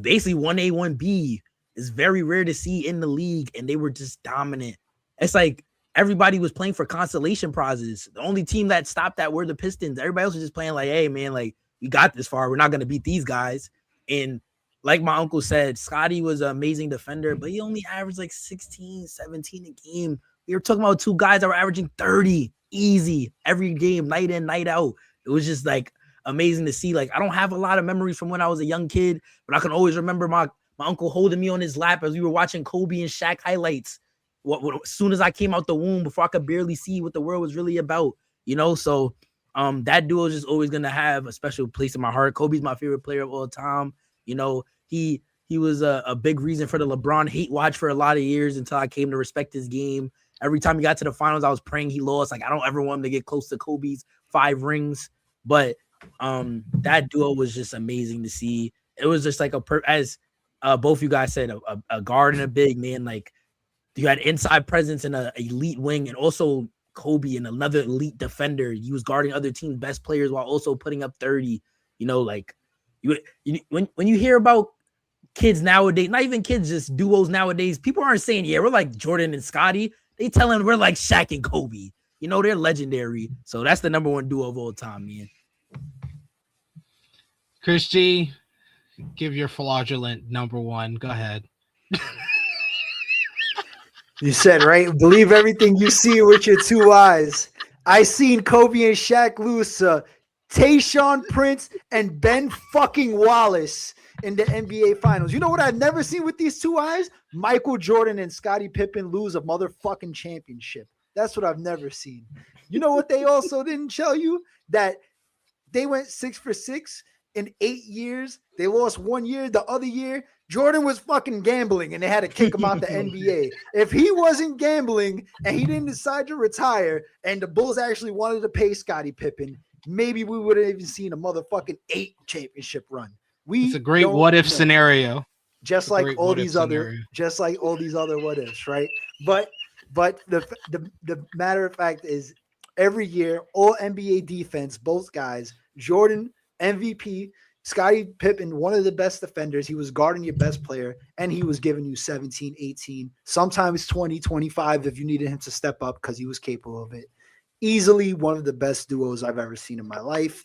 basically 1A, 1B is very rare to see in the league, and they were just dominant. It's like everybody was playing for consolation prizes. The only team that stopped that were the Pistons. Everybody else was just playing like, hey, man, like, we got this far. We're not going to beat these guys. And like my uncle said, Scottie was an amazing defender, but he only averaged like 16, 17 a game. We were talking about 2 guys that were averaging 30 easy every game, night in, night out. It was just like amazing to see. Like, I don't have a lot of memories from when I was a young kid, but I can always remember my uncle holding me on his lap as we were watching Kobe and Shaq highlights. As soon as I came out the womb, before I could barely see what the world was really about, So that duo is just always gonna have a special place in my heart. Kobe's my favorite player of all time. He was a big reason for the LeBron hate watch for a lot of years until I came to respect his game. Every time he got to the finals, I was praying he lost. Like, I don't ever want him to get close to Kobe's 5 rings, but that duo was just amazing to see. It was just like as both you guys said, a guard and a big man. Like, you had inside presence and an elite wing, and also Kobe and another elite defender. He was guarding other teams' best players while also putting up 30. Like, when you hear about kids nowadays, not even kids, just duos nowadays, people aren't saying, yeah, we're like Jordan and Scottie. They telling we're like Shaq and Kobe. They're legendary. So that's the number 1 duo of all time, man. Chris G, give your fraudulent number 1. Go ahead. You said, right? Believe everything you see with your 2 eyes. I seen Kobe and Shaq lose to Tayshaun Prince and Ben fucking Wallace in the NBA Finals. You know what I've never seen with these 2 eyes? Michael Jordan and Scottie Pippen lose a motherfucking championship. That's what I've never seen. You know what they also didn't tell you? That they went 6 for 6 in 8 years. They lost 1 year. The other year, Jordan was fucking gambling and they had to kick him out the NBA. If he wasn't gambling and he didn't decide to retire and the Bulls actually wanted to pay Scottie Pippen, maybe we would have even seen a motherfucking 8 championship run. It's a great what if scenario. Just like all these other what ifs, right? But the matter of fact is, every year, all NBA defense, both guys, Jordan, MVP, Scottie Pippen, one of the best defenders. He was guarding your best player, and he was giving you 17, 18, sometimes 20, 25 if you needed him to step up because he was capable of it. Easily one of the best duos I've ever seen in my life.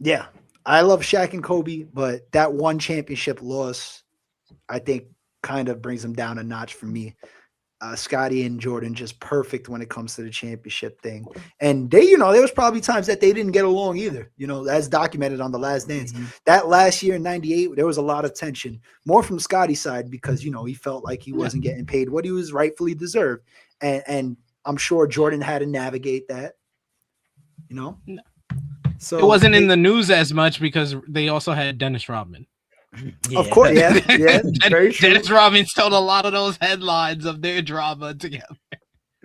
Yeah, I love Shaq and Kobe, but that 1 championship loss, I think, kind of brings them down a notch for me. Scottie and Jordan just perfect when it comes to the championship thing. And they, there was probably times that they didn't get along either, as documented on The Last Dance. Mm-hmm. That last year in 98, there was a lot of tension, more from Scottie's side because, he felt like he wasn't getting paid what he was rightfully deserved. And I'm sure Jordan had to navigate that, No. So it wasn't in the news as much because they also had Dennis Rodman. Yeah. Of course, yeah, very true. Dennis Rodman told a lot of those headlines of their drama together.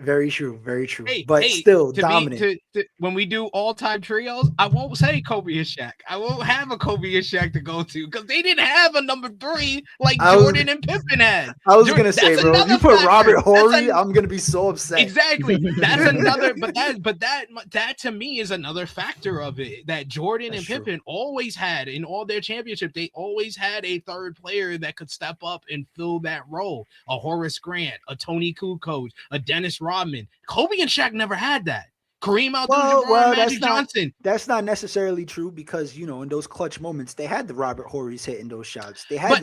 Very true, very true. But still dominant. When we do all-time trios, I won't say Kobe and Shaq. I won't have a Kobe and Shaq to go to because they didn't have a number 3 like Jordan and Pippen had. I was gonna say, bro, if you put Robert Horry, I'm gonna be so upset. Exactly. That's another, but that to me is another factor of it. That Jordan and Pippen always had in all their championship, they always had a third player that could step up and fill that role. A Horace Grant, a Tony Kukoc, a Dennis Rodman. Kobe and Shaq never had that. Kareem Abdul-Jabbar and Magic Johnson. That's not necessarily true because in those clutch moments they had the Robert Horrys hitting those shots. They had. But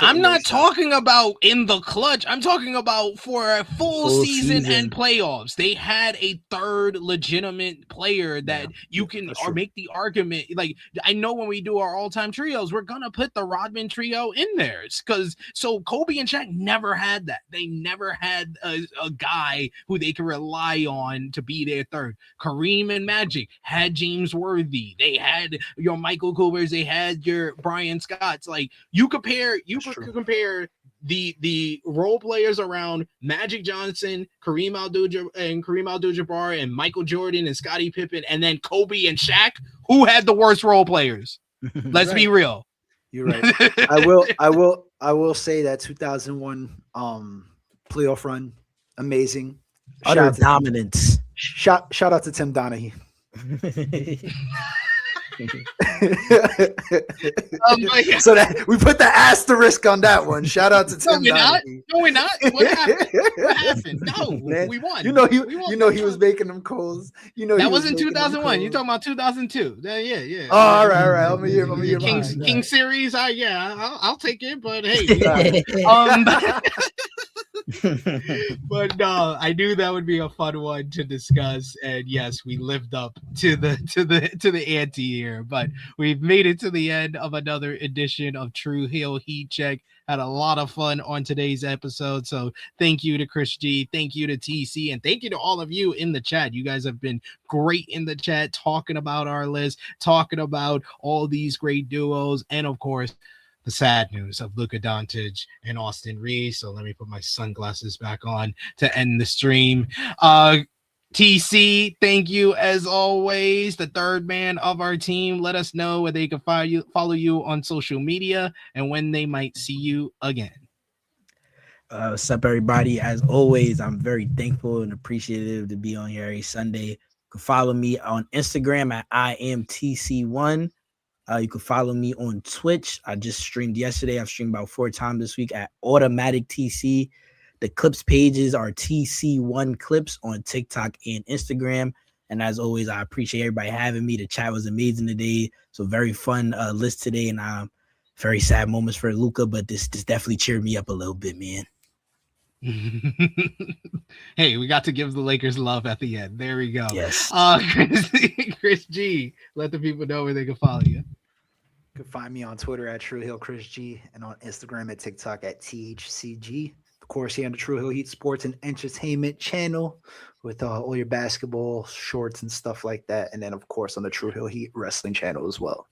I'm not talking about in the clutch. I'm talking about for a full season and playoffs. They had a third legitimate player that you can make the argument. Like I know when we do our all-time trios, we're gonna put the Rodman trio in there because Kobe and Shaq never had that. They never had a guy who they could rely on to be their third. Kareem and Magic had James Worthy. They had your Michael Coopers. They had your Brian Scotts. Like you compare the role players around Magic Johnson, Kareem Abdul-Jabbar, and Michael Jordan and Scottie Pippen, and then Kobe and Shaq. Who had the worst role players? Let's be real. You're right. I will say that 2001 playoff run, amazing. Utter dominance. Shout out to Tim Donaghy. So that we put the asterisk on that one. Shout out to Tim Donaghy. No, we're not. What happened? No, man, we won. He was making them calls. That wasn't 2001. You're talking about 200002. Yeah. Oh, all right. I'm a year King series. I'll take it. But hey, but no, I knew that would be a fun one to discuss, and yes, we lived up to the ante here. But we've made it to the end of another edition of True Hill Heat Check. Had a lot of fun on today's episode, so thank you to Chris G, thank you to TC, and thank you to all of you in the chat. You guys have been great in the chat, talking about our list, talking about all these great duos, and of course the sad news of Luka Doncic and Austin Reaves. So let me put my sunglasses back on to end the stream. TC, thank you as always, the third man of our team. Let us know where they can follow you on social media and when they might see you again. What's up, everybody? As always, I'm very thankful and appreciative to be on here every Sunday. You can follow me on Instagram at IamTC1. You can follow me on Twitch. I just streamed yesterday. I've streamed about 4 times this week at Automatic TC. The clips pages are TC1 Clips on TikTok and Instagram. And as always, I appreciate everybody having me. The chat was amazing today. So very fun list today. And very sad moments for Luka, but this definitely cheered me up a little bit, man. Hey, we got to give the Lakers love at the end. There we go. Yes. Chris G, let the people know where they can follow you. You can find me on Twitter at True Hill Chris G and on Instagram and TikTok at THCG. Of course, here on the True Hill Heat Sports and Entertainment channel with all your basketball shorts and stuff like that. And then, of course, on the True Hill Heat Wrestling channel as well.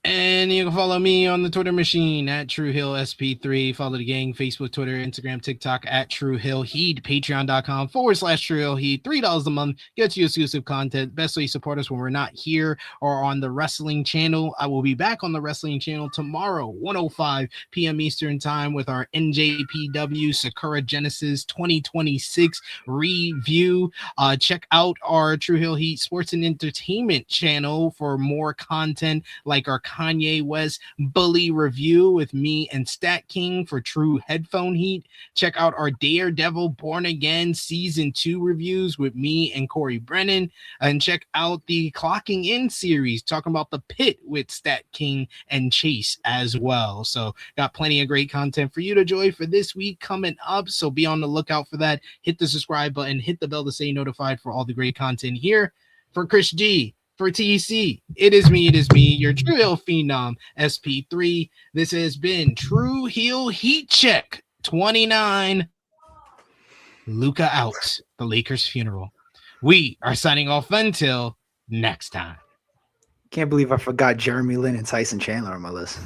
And you can follow me on the Twitter machine at TrueHillSP3. Follow the gang, Facebook, Twitter, Instagram, TikTok at True Hill Heat. Patreon.com/True Hill Heat. $3 a month gets you exclusive content. Best way to support us when we're not here or on the wrestling channel. I will be back on the wrestling channel tomorrow, 1:05 p.m. Eastern time with our NJPW Sakura Genesis 2026 review. Check out our True Hill Heat Sports and Entertainment channel for more content like our Kanye West Bully review with me and Stat King for True Headphone Heat. Check out our Daredevil Born Again Season 2 reviews with me and Corey Brennan. And check out the Clocking In series, talking about the Pit with Stat King and Chase as well. So got plenty of great content for you to enjoy for this week coming up. So be on the lookout for that. Hit the subscribe button, hit the bell to stay notified for all the great content here. For Chris G, for TC, it is me, your True Hill Phenom, SP3. This has been True Hill Heat Check 29. Luka out, the Lakers funeral. We are signing off until next time. Can't believe I forgot Jeremy Lin and Tyson Chandler on my list.